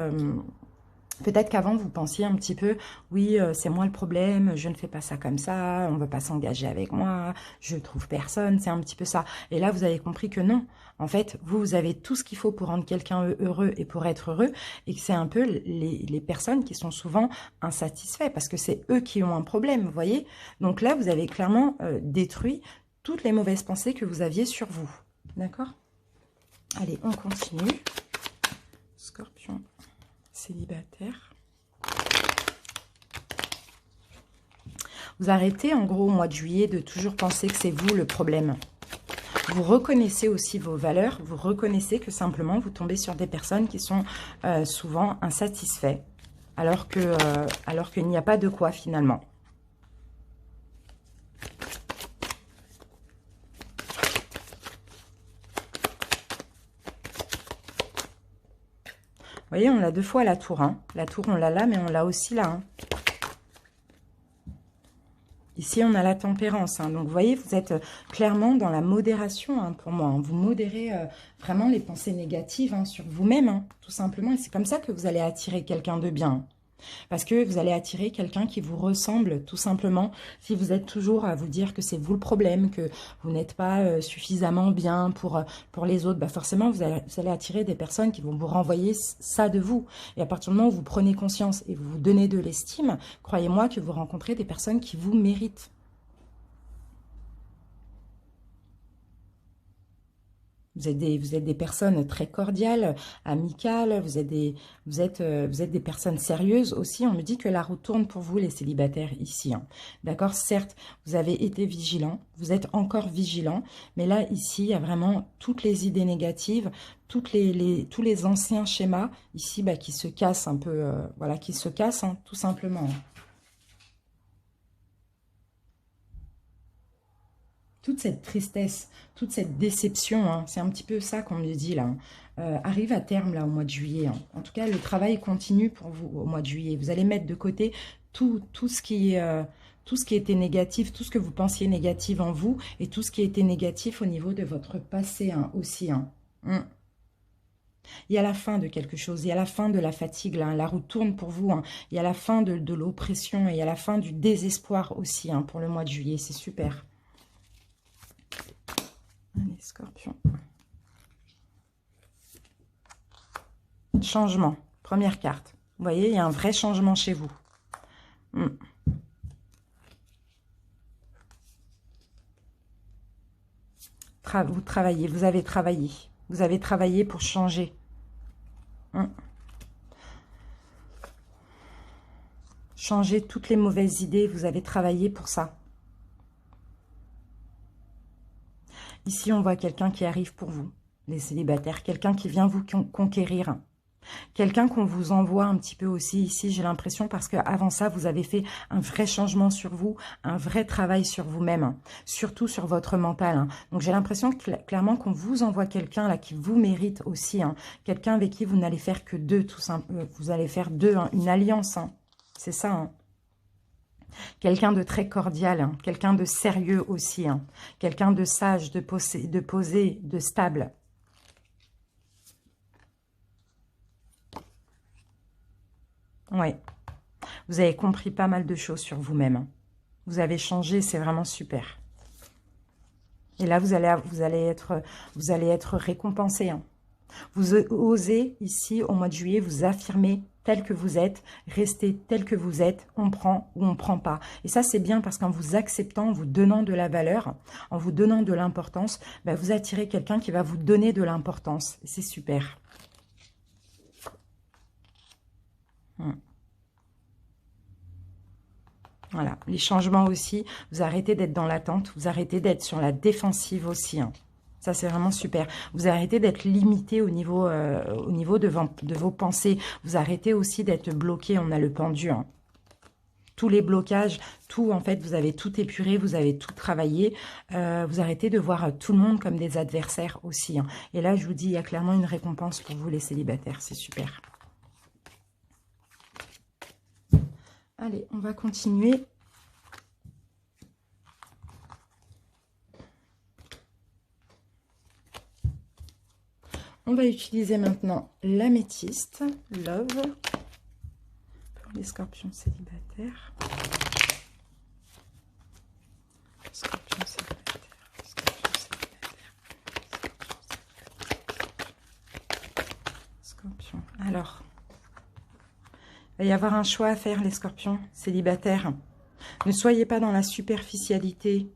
peut-être qu'avant, vous pensiez un petit peu, oui, c'est moi le problème, je ne fais pas ça comme ça, on ne veut pas s'engager avec moi, je ne trouve personne, c'est un petit peu ça. Et là, vous avez compris que non. En fait, vous avez tout ce qu'il faut pour rendre quelqu'un heureux et pour être heureux, et que c'est un peu les personnes qui sont souvent insatisfaites, parce que c'est eux qui ont un problème, vous voyez. Donc là, vous avez clairement détruit toutes les mauvaises pensées que vous aviez sur vous. D'accord? Allez, on continue. Scorpion célibataire. Vous arrêtez en gros au mois de juillet de toujours penser que c'est vous le problème. Vous reconnaissez aussi vos valeurs. Vous reconnaissez que simplement vous tombez sur des personnes qui sont souvent insatisfaits. Alors qu'il n'y a pas de quoi finalement. Vous voyez, on l'a 2 fois la tour. Hein. La tour, on l'a là, mais on l'a aussi là. Hein. Ici, on a la tempérance. Hein. Donc, vous voyez, vous êtes clairement dans la modération hein, pour moi. Hein. Vous modérez vraiment les pensées négatives hein, sur vous-même, hein, tout simplement. Et c'est comme ça que vous allez attirer quelqu'un de bien. Parce que vous allez attirer quelqu'un qui vous ressemble, tout simplement. Si vous êtes toujours à vous dire que c'est vous le problème, que vous n'êtes pas suffisamment bien pour les autres, bah forcément, vous allez attirer des personnes qui vont vous renvoyer ça de vous. Et à partir du moment où vous prenez conscience et vous vous donnez de l'estime, croyez-moi que vous rencontrez des personnes qui vous méritent. Vous êtes des personnes très cordiales, amicales, vous êtes des personnes sérieuses aussi. On me dit que la roue tourne pour vous, les célibataires, ici. Hein. D'accord? Certes, vous avez été vigilants, vous êtes encore vigilants, mais là, ici, il y a vraiment toutes les idées négatives, tous les anciens schémas, ici, bah, qui se cassent un peu, voilà, qui se cassent, hein, tout simplement. Toute cette tristesse, toute cette déception, hein, c'est un petit peu ça qu'on me dit là, arrive à terme là au mois de juillet. Hein. En tout cas, le travail continue pour vous au mois de juillet. Vous allez mettre de côté tout ce qui était négatif, tout ce que vous pensiez négatif en vous et tout ce qui était négatif au niveau de votre passé hein, aussi. Hein. Il y a la fin de quelque chose, il y a la fin de la fatigue, là, la roue tourne pour vous. Hein. Il y a la fin de l'oppression et il y a la fin du désespoir aussi hein, pour le mois de juillet. C'est super. Allez, Scorpion. Changement. Première carte. Vous voyez, il y a un vrai changement chez vous. Vous travaillez, vous avez travaillé. Vous avez travaillé pour changer. Changer toutes les mauvaises idées, vous avez travaillé pour ça. Ici, on voit quelqu'un qui arrive pour vous, les célibataires. Quelqu'un qui vient vous conquérir. Quelqu'un qu'on vous envoie un petit peu aussi ici, j'ai l'impression, parce qu'avant ça, vous avez fait un vrai changement sur vous, un vrai travail sur vous-même, surtout sur votre mental. Hein. Donc, j'ai l'impression clairement qu'on vous envoie quelqu'un là qui vous mérite aussi. Hein. Quelqu'un avec qui vous n'allez faire que deux, tout simplement. Vous allez faire deux, hein, une alliance. Hein. C'est ça, hein. Quelqu'un de très cordial, hein, quelqu'un de sérieux aussi, hein, quelqu'un de sage, de posé, de stable. Ouais, vous avez compris pas mal de choses sur vous-même. Hein. Vous avez changé, c'est vraiment super. Et là, vous allez être récompensé. Hein. Vous osez ici, au mois de juillet, vous affirmer tel que vous êtes, restez tel que vous êtes, on prend ou on ne prend pas. Et ça, c'est bien parce qu'en vous acceptant, en vous donnant de la valeur, en vous donnant de l'importance, bah, vous attirez quelqu'un qui va vous donner de l'importance. C'est super. Voilà, les changements aussi, vous arrêtez d'être dans l'attente, vous arrêtez d'être sur la défensive aussi. Hein. Ça, c'est vraiment super. Vous arrêtez d'être limité au niveau de vos pensées. Vous arrêtez aussi d'être bloqué. On a le pendu. Hein. Tous les blocages, tout, en fait, vous avez tout épuré, vous avez tout travaillé. Vous arrêtez de voir tout le monde comme des adversaires aussi. Hein. Et là, je vous dis, il y a clairement une récompense pour vous, les célibataires. C'est super. Allez, on va continuer. On va utiliser maintenant l'améthyste, love, pour les scorpions célibataires. Scorpions célibataires, scorpions. Alors, il va y avoir un choix à faire, les scorpions célibataires. Ne soyez pas dans la superficialité.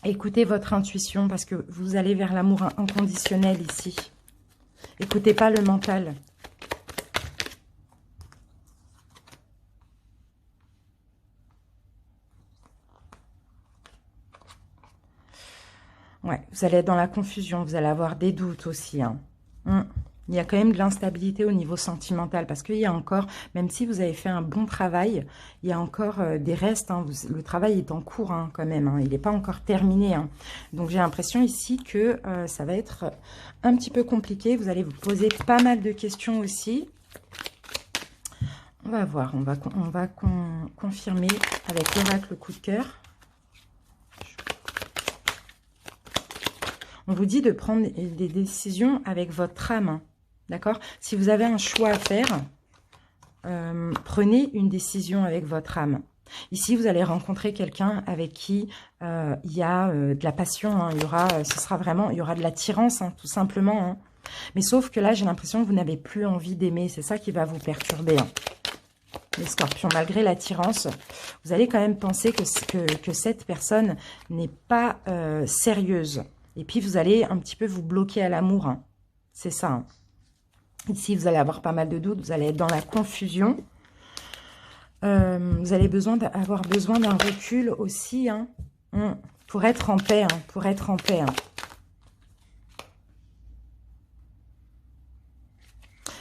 Écoutez votre intuition parce que vous allez vers l'amour inconditionnel ici. Écoutez pas le mental. Ouais, vous allez être dans la confusion, vous allez avoir des doutes aussi. Hein. Il y a quand même de l'instabilité au niveau sentimental parce qu'il y a encore, même si vous avez fait un bon travail, il y a encore des restes. Hein. Le travail est en cours hein, quand même, hein. Il n'est pas encore terminé. Hein. Donc j'ai l'impression ici que ça va être un petit peu compliqué. Vous allez vous poser pas mal de questions aussi. On va voir, on va confirmer avec l'oracle coup de cœur. On vous dit de prendre des décisions avec votre âme, d'accord? Si vous avez un choix à faire, prenez une décision avec votre âme. Ici, vous allez rencontrer quelqu'un avec qui il y a de la passion, hein, il y aura de l'attirance, hein, tout simplement. Hein. Mais sauf que là, j'ai l'impression que vous n'avez plus envie d'aimer, c'est ça qui va vous perturber. Hein. Les scorpions, malgré l'attirance, vous allez quand même penser que cette personne n'est pas sérieuse. Et puis, vous allez un petit peu vous bloquer à l'amour. Hein. C'est ça. Hein. Ici, vous allez avoir pas mal de doutes. Vous allez être dans la confusion. Vous allez avoir besoin d'un recul aussi. Hein, pour être en paix. Hein, pour être en paix. Hein.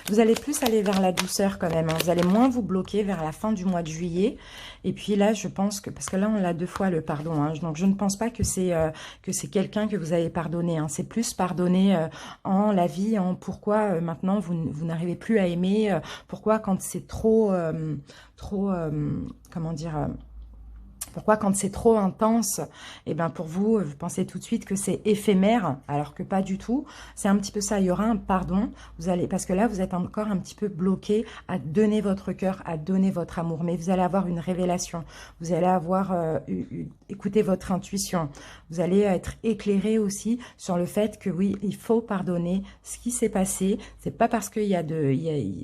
Vous allez plus aller vers la douceur quand même. Hein. Vous allez moins vous bloquer vers la fin du mois de juillet. Et puis là, je pense que... Parce que là, on a 2 fois le pardon. Hein. Donc, je ne pense pas que c'est quelqu'un que vous avez pardonné. Hein. C'est plus pardonner en la vie, en pourquoi maintenant vous n'arrivez plus à aimer. Pourquoi quand c'est trop... comment dire... Pourquoi quand c'est trop intense, eh ben pour vous, vous pensez tout de suite que c'est éphémère, alors que pas du tout. C'est un petit peu ça, il y aura un pardon, parce que là, vous êtes encore un petit peu bloqué à donner votre cœur, à donner votre amour. Mais vous allez avoir une révélation, vous allez avoir, écouter votre intuition. Vous allez être éclairé aussi sur le fait que oui, il faut pardonner ce qui s'est passé. C'est pas parce qu'il y a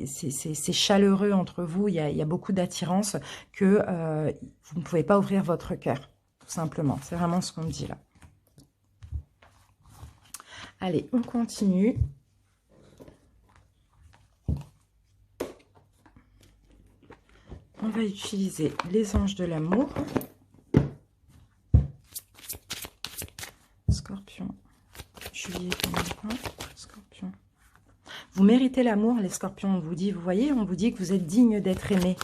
c'est chaleureux entre vous, il y a beaucoup d'attirance que vous ne pouvez pas ouvrir votre cœur, tout simplement. C'est vraiment ce qu'on me dit là. Allez, on continue. On va utiliser les anges de l'amour. Scorpion, juillet 2020, Scorpion. Vous méritez l'amour, les scorpions, on vous dit, vous voyez, on vous dit que vous êtes digne d'être aimé.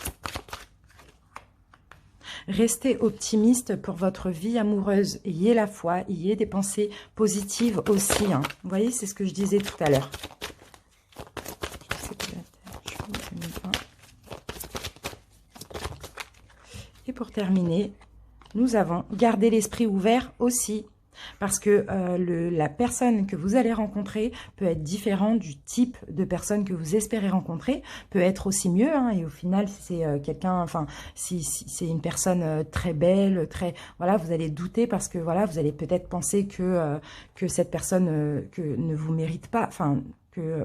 Restez optimiste pour votre vie amoureuse. Ayez la foi, ayez des pensées positives aussi. Hein. Vous voyez, c'est ce que je disais tout à l'heure. Et pour terminer, nous avons gardé l'esprit ouvert aussi. Parce que la personne que vous allez rencontrer peut être différente du type de personne que vous espérez rencontrer, peut être aussi mieux. Hein, et au final, si c'est quelqu'un, enfin, si c'est une personne très belle, très, voilà, vous allez douter parce que voilà, vous allez peut-être penser que cette personne ne vous mérite pas. Enfin.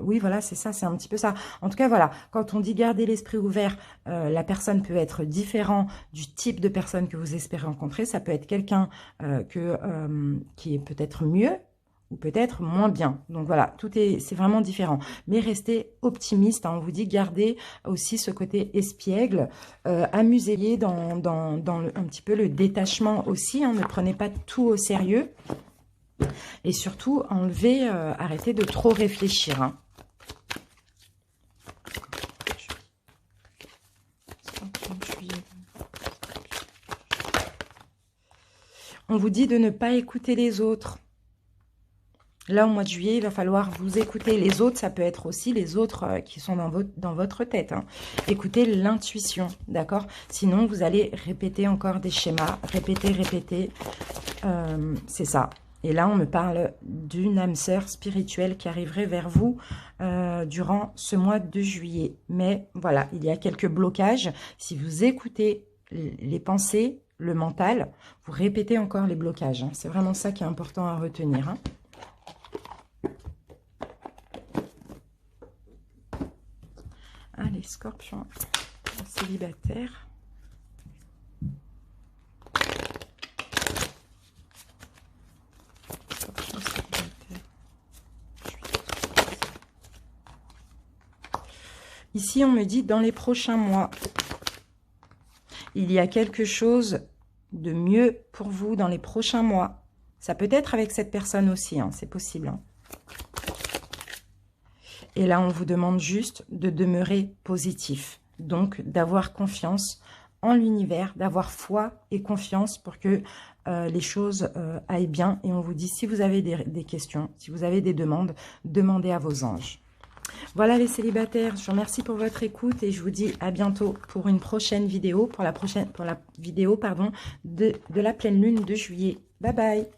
Oui, voilà, c'est ça, c'est un petit peu ça. En tout cas, voilà, quand on dit garder l'esprit ouvert, la personne peut être différente du type de personne que vous espérez rencontrer. Ça peut être quelqu'un qui est peut-être mieux ou peut-être moins bien. Donc voilà, c'est vraiment différent. Mais restez optimiste. Hein, on vous dit gardez aussi ce côté espiègle. Amusez-vous dans un petit peu le détachement aussi. Hein, ne prenez pas tout au sérieux. Et surtout, arrêtez de trop réfléchir. Hein. On vous dit de ne pas écouter les autres. Là, au mois de juillet, il va falloir vous écouter. Les autres, ça peut être aussi les autres qui sont dans votre tête. Hein. Écoutez l'intuition, d'accord? Sinon, vous allez répéter encore des schémas. Répéter. C'est ça. Et là, on me parle d'une âme sœur spirituelle qui arriverait vers vous durant ce mois de juillet. Mais voilà, il y a quelques blocages. Si vous écoutez les pensées, le mental, vous répétez encore les blocages. Hein. C'est vraiment ça qui est important à retenir. Hein. Allez, scorpion, célibataire. Ici, on me dit dans les prochains mois, il y a quelque chose de mieux pour vous dans les prochains mois. Ça peut être avec cette personne aussi, hein, c'est possible. Hein. Et là, on vous demande juste de demeurer positif. Donc, d'avoir confiance en l'univers, d'avoir foi et confiance pour que les choses aillent bien. Et on vous dit, si vous avez des questions, si vous avez des demandes, demandez à vos anges. Voilà les célibataires, je vous remercie pour votre écoute et je vous dis à bientôt pour une prochaine vidéo, pour la vidéo pardon, de la pleine lune de juillet. Bye bye.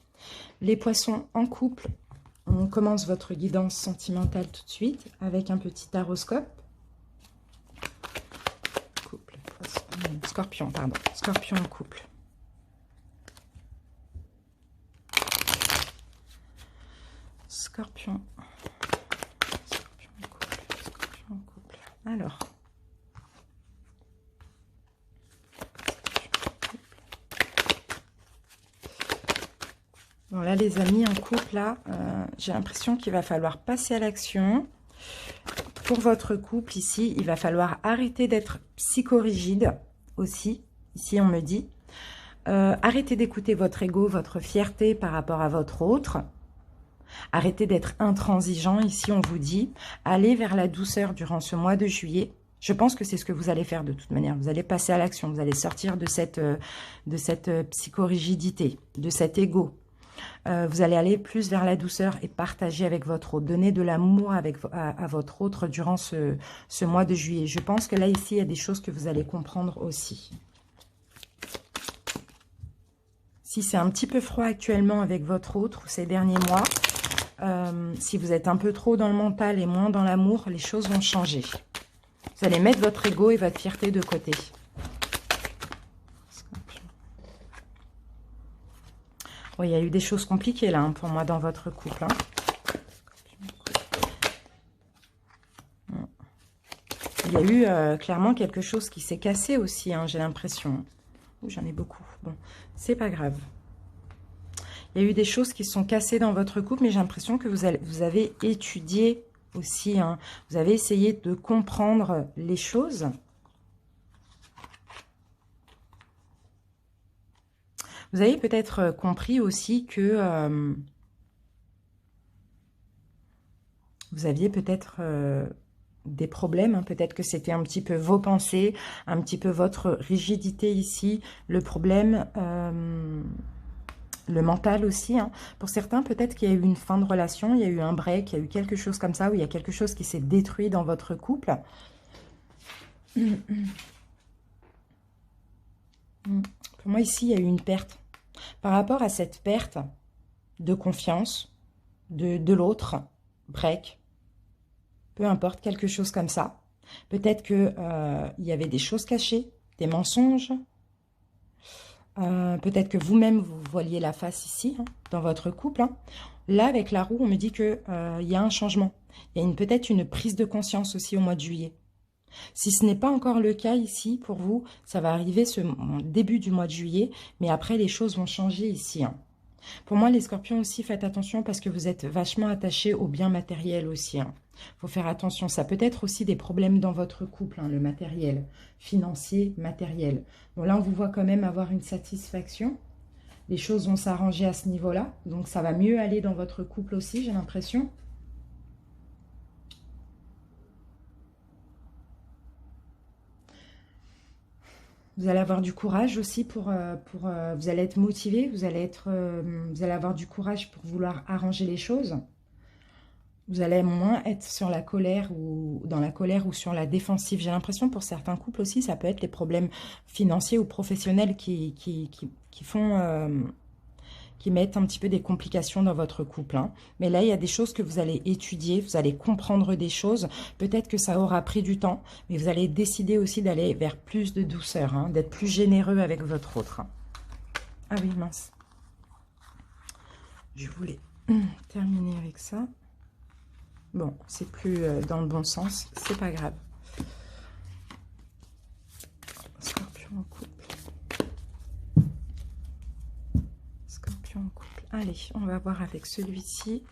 Les poissons en couple, on commence votre guidance sentimentale tout de suite avec un petit taroscope. Couple, scorpion, pardon, scorpion en couple. Scorpion. Alors, bon là les amis, en couple, là, j'ai l'impression qu'il va falloir passer à l'action. Pour votre couple ici, il va falloir arrêter d'être psychorigide aussi. Ici on me dit, arrêtez d'écouter votre ego, votre fierté par rapport à votre autre. Arrêtez d'être intransigeant. Ici, on vous dit, allez vers la douceur durant ce mois de juillet. Je pense que c'est ce que vous allez faire de toute manière. Vous allez passer à l'action. Vous allez sortir de cette psychorigidité, de cet ego. Vous allez aller plus vers la douceur et partager avec votre autre. Donner de l'amour à votre autre durant ce mois de juillet. Je pense que là, ici, il y a des choses que vous allez comprendre aussi. Si c'est un petit peu froid actuellement avec votre autre ces derniers mois, si vous êtes un peu trop dans le mental et moins dans l'amour, les choses vont changer. Vous allez mettre votre ego et votre fierté de côté. Oui, il y a eu des choses compliquées là, hein, pour moi, dans votre couple. Hein. Il y a eu clairement quelque chose qui s'est cassé aussi, hein, j'ai l'impression. J'en ai beaucoup. Bon, c'est pas grave. Il y a eu des choses qui sont cassées dans votre couple, mais j'ai l'impression que vous avez étudié aussi. Hein. Vous avez essayé de comprendre les choses. Vous avez peut-être compris aussi que vous aviez peut-être des problèmes. Hein. Peut-être que c'était un petit peu vos pensées, un petit peu votre rigidité ici. Le problème... le mental aussi. Hein. Pour certains, peut-être qu'il y a eu une fin de relation, il y a eu un break, il y a eu quelque chose comme ça, où il y a quelque chose qui s'est détruit dans votre couple. Pour moi, ici, il y a eu une perte. Par rapport à cette perte de confiance de l'autre, break, peu importe, quelque chose comme ça. Peut-être qu'il y avait des choses cachées, des mensonges. Peut-être que vous-même, vous voiliez la face ici, hein, dans votre couple. Hein. Là, avec la roue, on me dit qu'il y a un changement. Il y a peut-être une prise de conscience aussi au mois de juillet. Si ce n'est pas encore le cas ici, pour vous, ça va arriver ce début du mois de juillet, mais après, les choses vont changer ici. Hein. Pour moi, les scorpions aussi, faites attention parce que vous êtes vachement attachés aux biens matériels aussi. Hein. Faut faire attention. Ça peut être aussi des problèmes dans votre couple, hein, le matériel, financier, matériel. Bon, là, on vous voit quand même avoir une satisfaction. Les choses vont s'arranger à ce niveau-là. Donc, ça va mieux aller dans votre couple aussi, j'ai l'impression. Vous allez avoir du courage aussi vous allez être motivé, vous allez avoir du courage pour vouloir arranger les choses. Vous allez moins être sur la colère ou dans la colère ou sur la défensive. J'ai l'impression pour certains couples aussi, ça peut être les problèmes financiers ou professionnels qui mettent un petit peu des complications dans votre couple. Hein. Mais là, il y a des choses que vous allez étudier, vous allez comprendre des choses. Peut-être que ça aura pris du temps, mais vous allez décider aussi d'aller vers plus de douceur, hein, d'être plus généreux avec votre autre. Hein. Ah oui, mince. Je voulais terminer avec ça. Bon, c'est plus dans le bon sens, c'est pas grave. Scorpion en couple. Scorpion en couple. Allez, on va voir avec celui-ci.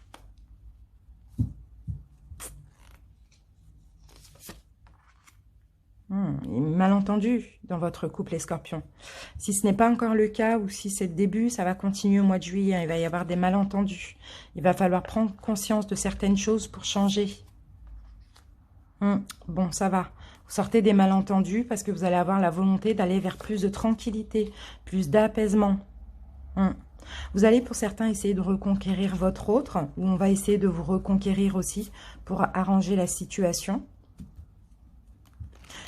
malentendu dans votre couple, les scorpions. Si ce n'est pas encore le cas ou si c'est le début, ça va continuer au mois de juillet. Hein, il va y avoir des malentendus. Il va falloir prendre conscience de certaines choses pour changer. Bon, ça va. Vous sortez des malentendus parce que vous allez avoir la volonté d'aller vers plus de tranquillité, plus d'apaisement. Vous allez pour certains essayer de reconquérir votre autre, ou on va essayer de vous reconquérir aussi pour arranger la situation.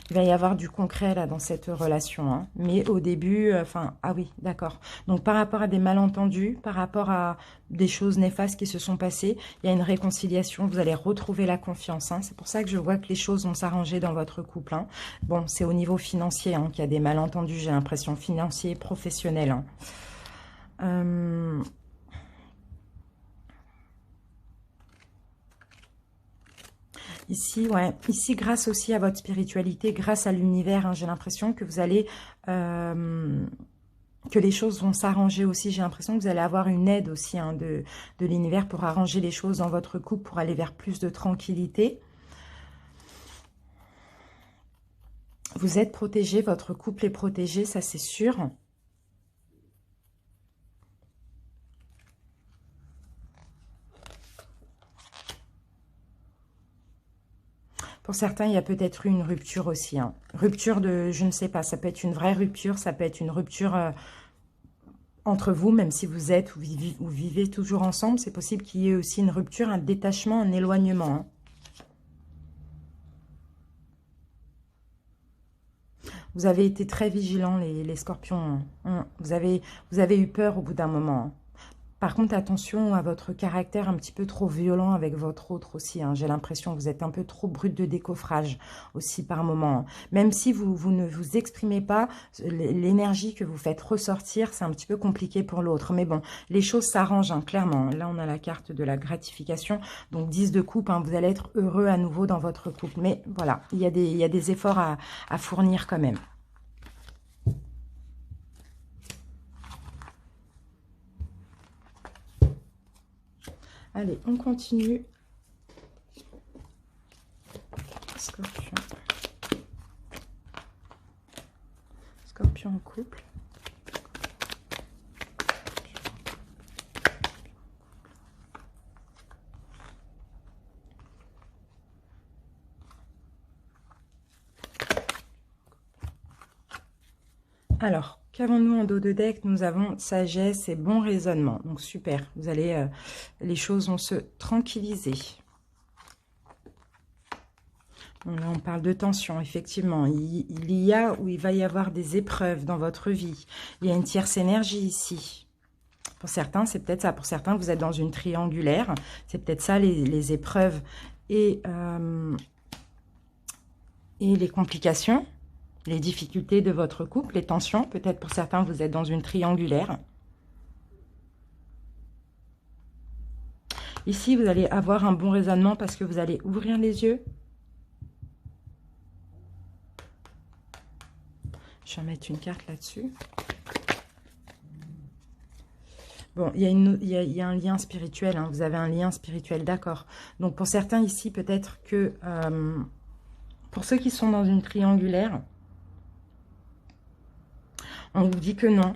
Il va y avoir du concret là dans cette relation, hein. Mais au début, ah oui, d'accord. Donc par rapport à des malentendus, par rapport à des choses néfastes qui se sont passées, il y a une réconciliation, vous allez retrouver la confiance, hein. C'est pour ça que je vois que les choses vont s'arranger dans votre couple, hein. Bon, c'est au niveau financier hein, qu'il y a des malentendus, j'ai l'impression, financier, professionnel, hein. Ici, ouais, ici, grâce aussi à votre spiritualité, grâce à l'univers, hein, j'ai l'impression que vous allez, que les choses vont s'arranger aussi. J'ai l'impression que vous allez avoir une aide aussi hein, de l'univers pour arranger les choses dans votre couple, pour aller vers plus de tranquillité. Vous êtes protégé, votre couple est protégé, ça c'est sûr. Pour certains, il y a peut-être eu une rupture aussi. Hein. Rupture de, je ne sais pas, ça peut être une vraie rupture, ça peut être une rupture entre vous, même si vous êtes ou vivez toujours ensemble. C'est possible qu'il y ait aussi une rupture, un détachement, un éloignement. Hein. Vous avez été très vigilants, les scorpions. Hein. Vous avez eu peur au bout d'un moment. Hein. Par contre, attention à votre caractère un petit peu trop violent avec votre autre aussi. Hein. J'ai l'impression que vous êtes un peu trop brut de décoffrage aussi par moment. Hein. Même si vous ne vous exprimez pas, l'énergie que vous faites ressortir, c'est un petit peu compliqué pour l'autre. Mais bon, les choses s'arrangent, hein, clairement. Là, on a la carte de la gratification. Donc, 10 de coupe, hein, vous allez être heureux à nouveau dans votre couple. Mais voilà, il y a des efforts à fournir quand même. Allez, on continue. Scorpion. Scorpion en couple. Alors, qu'avons-nous en dos de deck? Nous avons sagesse et bon raisonnement. Donc, super. Vous allez, les choses vont se tranquilliser. Donc là, on parle de tension, effectivement. Il y a ou il va y avoir des épreuves dans votre vie. Il y a une tierce énergie ici. Pour certains, c'est peut-être ça. Pour certains, vous êtes dans une triangulaire. C'est peut-être ça, les épreuves et les complications. Les difficultés de votre couple, les tensions. Peut-être pour certains, vous êtes dans une triangulaire. Ici, vous allez avoir un bon raisonnement parce que vous allez ouvrir les yeux. Je vais mettre une carte là-dessus. Bon, il y a un lien spirituel. Hein, vous avez un lien spirituel, d'accord. Donc, pour certains ici, peut-être que... pour ceux qui sont dans une triangulaire... On vous dit que non.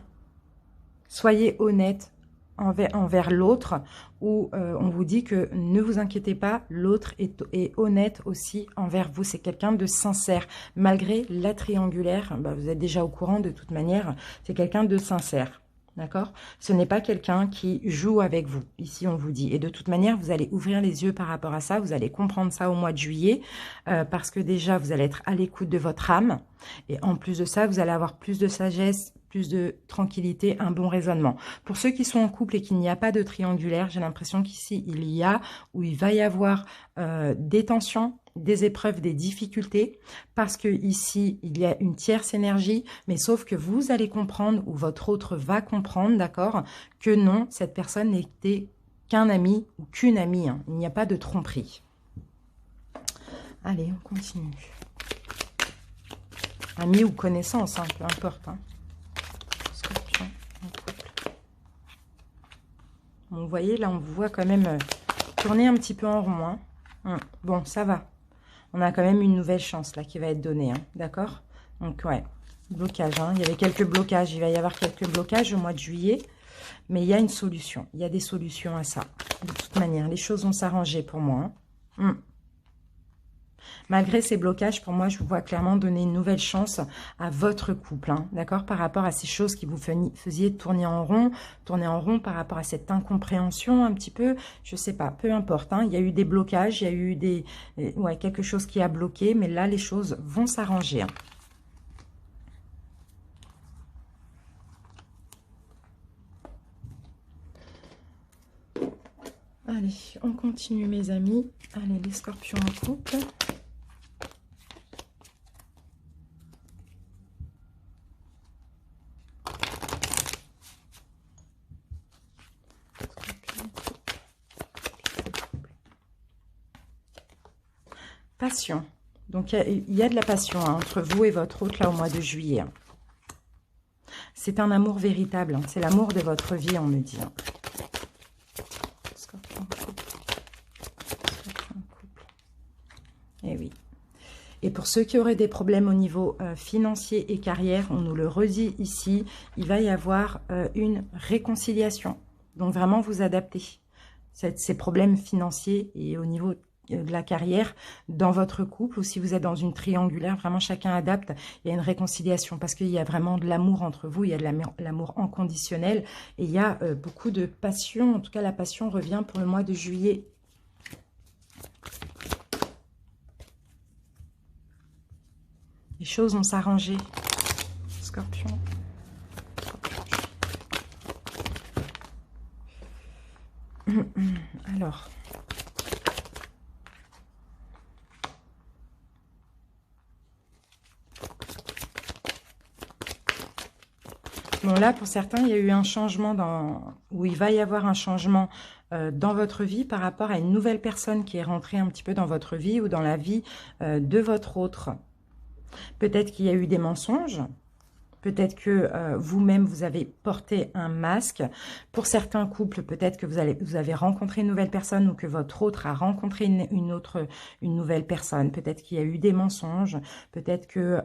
Soyez honnête envers l'autre ou on vous dit que ne vous inquiétez pas, l'autre est honnête aussi envers vous. C'est quelqu'un de sincère. Malgré la triangulaire, vous êtes déjà au courant de toute manière, c'est quelqu'un de sincère. D'accord? Ce n'est pas quelqu'un qui joue avec vous. Ici, on vous dit. Et de toute manière, vous allez ouvrir les yeux par rapport à ça. Vous allez comprendre ça au mois de juillet. Parce que déjà, vous allez être à l'écoute de votre âme. Et en plus de ça, vous allez avoir plus de sagesse, plus de tranquillité, un bon raisonnement. Pour ceux qui sont en couple et qu'il n'y a pas de triangulaire, j'ai l'impression qu'ici, il y a ou il va y avoir des tensions, des épreuves, des difficultés, parce que ici, il y a une tierce énergie, mais sauf que vous allez comprendre, ou votre autre va comprendre, d'accord, que non, cette personne n'était qu'un ami ou qu'une amie, hein. Il n'y a pas de tromperie. Allez, on continue. Ami ou connaissance, hein, peu importe. Hein. Scorpion, en couple. Bon, vous voyez, là, on vous voit quand même tourner un petit peu en rond. Hein. Bon, ça va. On a quand même une nouvelle chance là qui va être donnée, hein, d'accord? Donc, ouais, blocage. Hein. Il y avait quelques blocages. Il va y avoir quelques blocages au mois de juillet. Mais il y a une solution. Il y a des solutions à ça. De toute manière, les choses vont s'arranger pour moi. Hein. Malgré ces blocages, pour moi, je vous vois clairement donner une nouvelle chance à votre couple, hein, d'accord? Par rapport à ces choses qui vous faisiez tourner en rond par rapport à cette incompréhension un petit peu, je sais pas, peu importe. Hein, il y a eu des blocages, il y a eu ouais, quelque chose qui a bloqué, mais là, les choses vont s'arranger. Hein. Allez, on continue, mes amis. Allez, les scorpions en couple. Passion. Donc, il y a de la passion hein, entre vous et votre autre, là, au mois de juillet. Hein. C'est un amour véritable. Hein. C'est l'amour de votre vie, on me dit. Hein. Scorpion couple. Scorpion couple. Eh oui. Et pour ceux qui auraient des problèmes au niveau financier et carrière, on nous le redit ici, il va y avoir une réconciliation. Donc, vraiment, vous adaptez. Ces problèmes financiers et au niveau de la carrière dans votre couple, ou si vous êtes dans une triangulaire, vraiment chacun adapte, il y a une réconciliation parce qu'il y a vraiment de l'amour entre vous, il y a de l'amour inconditionnel et il y a beaucoup de passion, en tout cas la passion revient pour le mois de juillet. Les choses vont s'arranger, Scorpion. Alors... Bon, là, pour certains, il y a eu un changement où il va y avoir un changement dans votre vie par rapport à une nouvelle personne qui est rentrée un petit peu dans votre vie ou dans la vie de votre autre. Peut-être qu'il y a eu des mensonges. Peut-être que vous-même, vous avez porté un masque. Pour certains couples, peut-être que vous avez rencontré une nouvelle personne ou que votre autre a rencontré une nouvelle personne. Peut-être qu'il y a eu des mensonges. Peut-être que...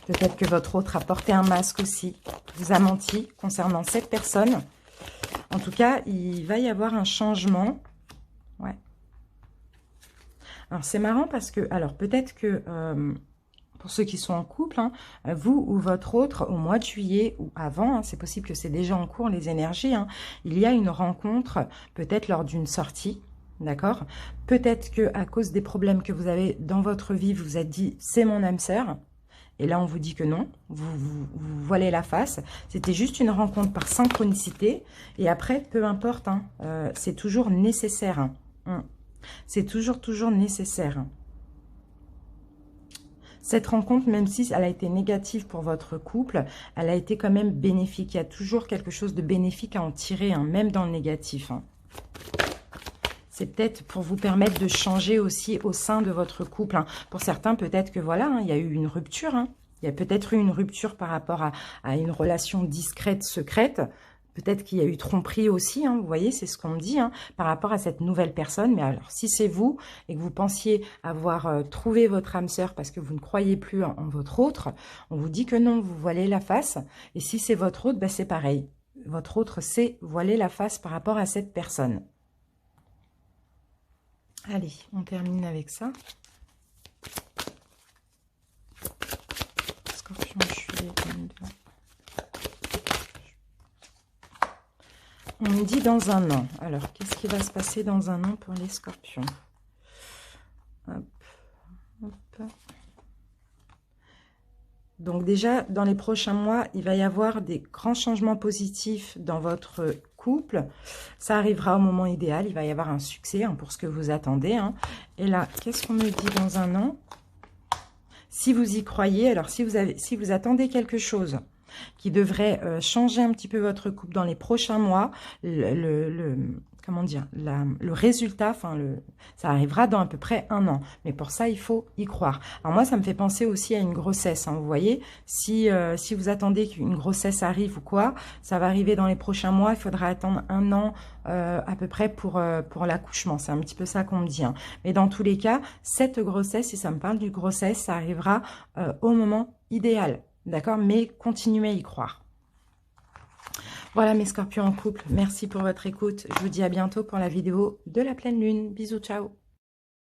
Peut-être que votre autre a porté un masque aussi, vous a menti concernant cette personne. En tout cas, il va y avoir un changement. Ouais. Alors, c'est marrant parce que, alors peut-être que, pour ceux qui sont en couple, hein, vous ou votre autre, au mois de juillet ou avant, hein, c'est possible que c'est déjà en cours, les énergies, hein, il y a une rencontre, peut-être lors d'une sortie. D'accord? Peut-être que à cause des problèmes que vous avez dans votre vie, vous vous êtes dit, c'est mon âme sœur. Et là, on vous dit que non, vous voilez la face. C'était juste une rencontre par synchronicité. Et après, peu importe, hein, c'est toujours nécessaire. Hein. C'est toujours nécessaire. Cette rencontre, même si elle a été négative pour votre couple, elle a été quand même bénéfique. Il y a toujours quelque chose de bénéfique à en tirer, hein, même dans le négatif. Hein. C'est peut-être pour vous permettre de changer aussi au sein de votre couple. Hein. Pour certains, peut-être que voilà, hein, il y a eu une rupture. Hein. Il y a peut-être eu une rupture par rapport à une relation discrète, secrète. Peut-être qu'il y a eu tromperie aussi, hein, vous voyez, c'est ce qu'on me dit, hein, par rapport à cette nouvelle personne. Mais alors, si c'est vous et que vous pensiez avoir trouvé votre âme sœur parce que vous ne croyez plus en votre autre, on vous dit que non, vous voilez la face. Et si c'est votre autre, ben c'est pareil. Votre autre sait voiler la face par rapport à cette personne. Allez, on termine avec ça. Scorpion, juillet 22. On me dit dans un an. Alors, qu'est-ce qui va se passer dans un an pour les scorpions? Hop, hop. Donc déjà, dans les prochains mois, il va y avoir des grands changements positifs dans votre couple. Ça arrivera au moment idéal. Il va y avoir un succès hein, pour ce que vous attendez. Hein. Et là, qu'est-ce qu'on me dit dans un an? Si vous y croyez, alors si vous attendez quelque chose qui devrait changer un petit peu votre couple dans les prochains mois, comment comment dire, le résultat, enfin, ça arrivera dans à peu près 1 an. Mais pour ça, il faut y croire. Alors moi, ça me fait penser aussi à une grossesse, hein, vous voyez. Si vous attendez qu'une grossesse arrive ou quoi, ça va arriver dans les prochains mois. Il faudra attendre 1 an à peu près pour l'accouchement. C'est un petit peu ça qu'on me dit, hein. Mais dans tous les cas, cette grossesse, si ça me parle du grossesse, ça arrivera au moment idéal. D'accord? Mais continuez à y croire. Voilà mes scorpions en couple, merci pour votre écoute. Je vous dis à bientôt pour la vidéo de la pleine lune. Bisous, ciao!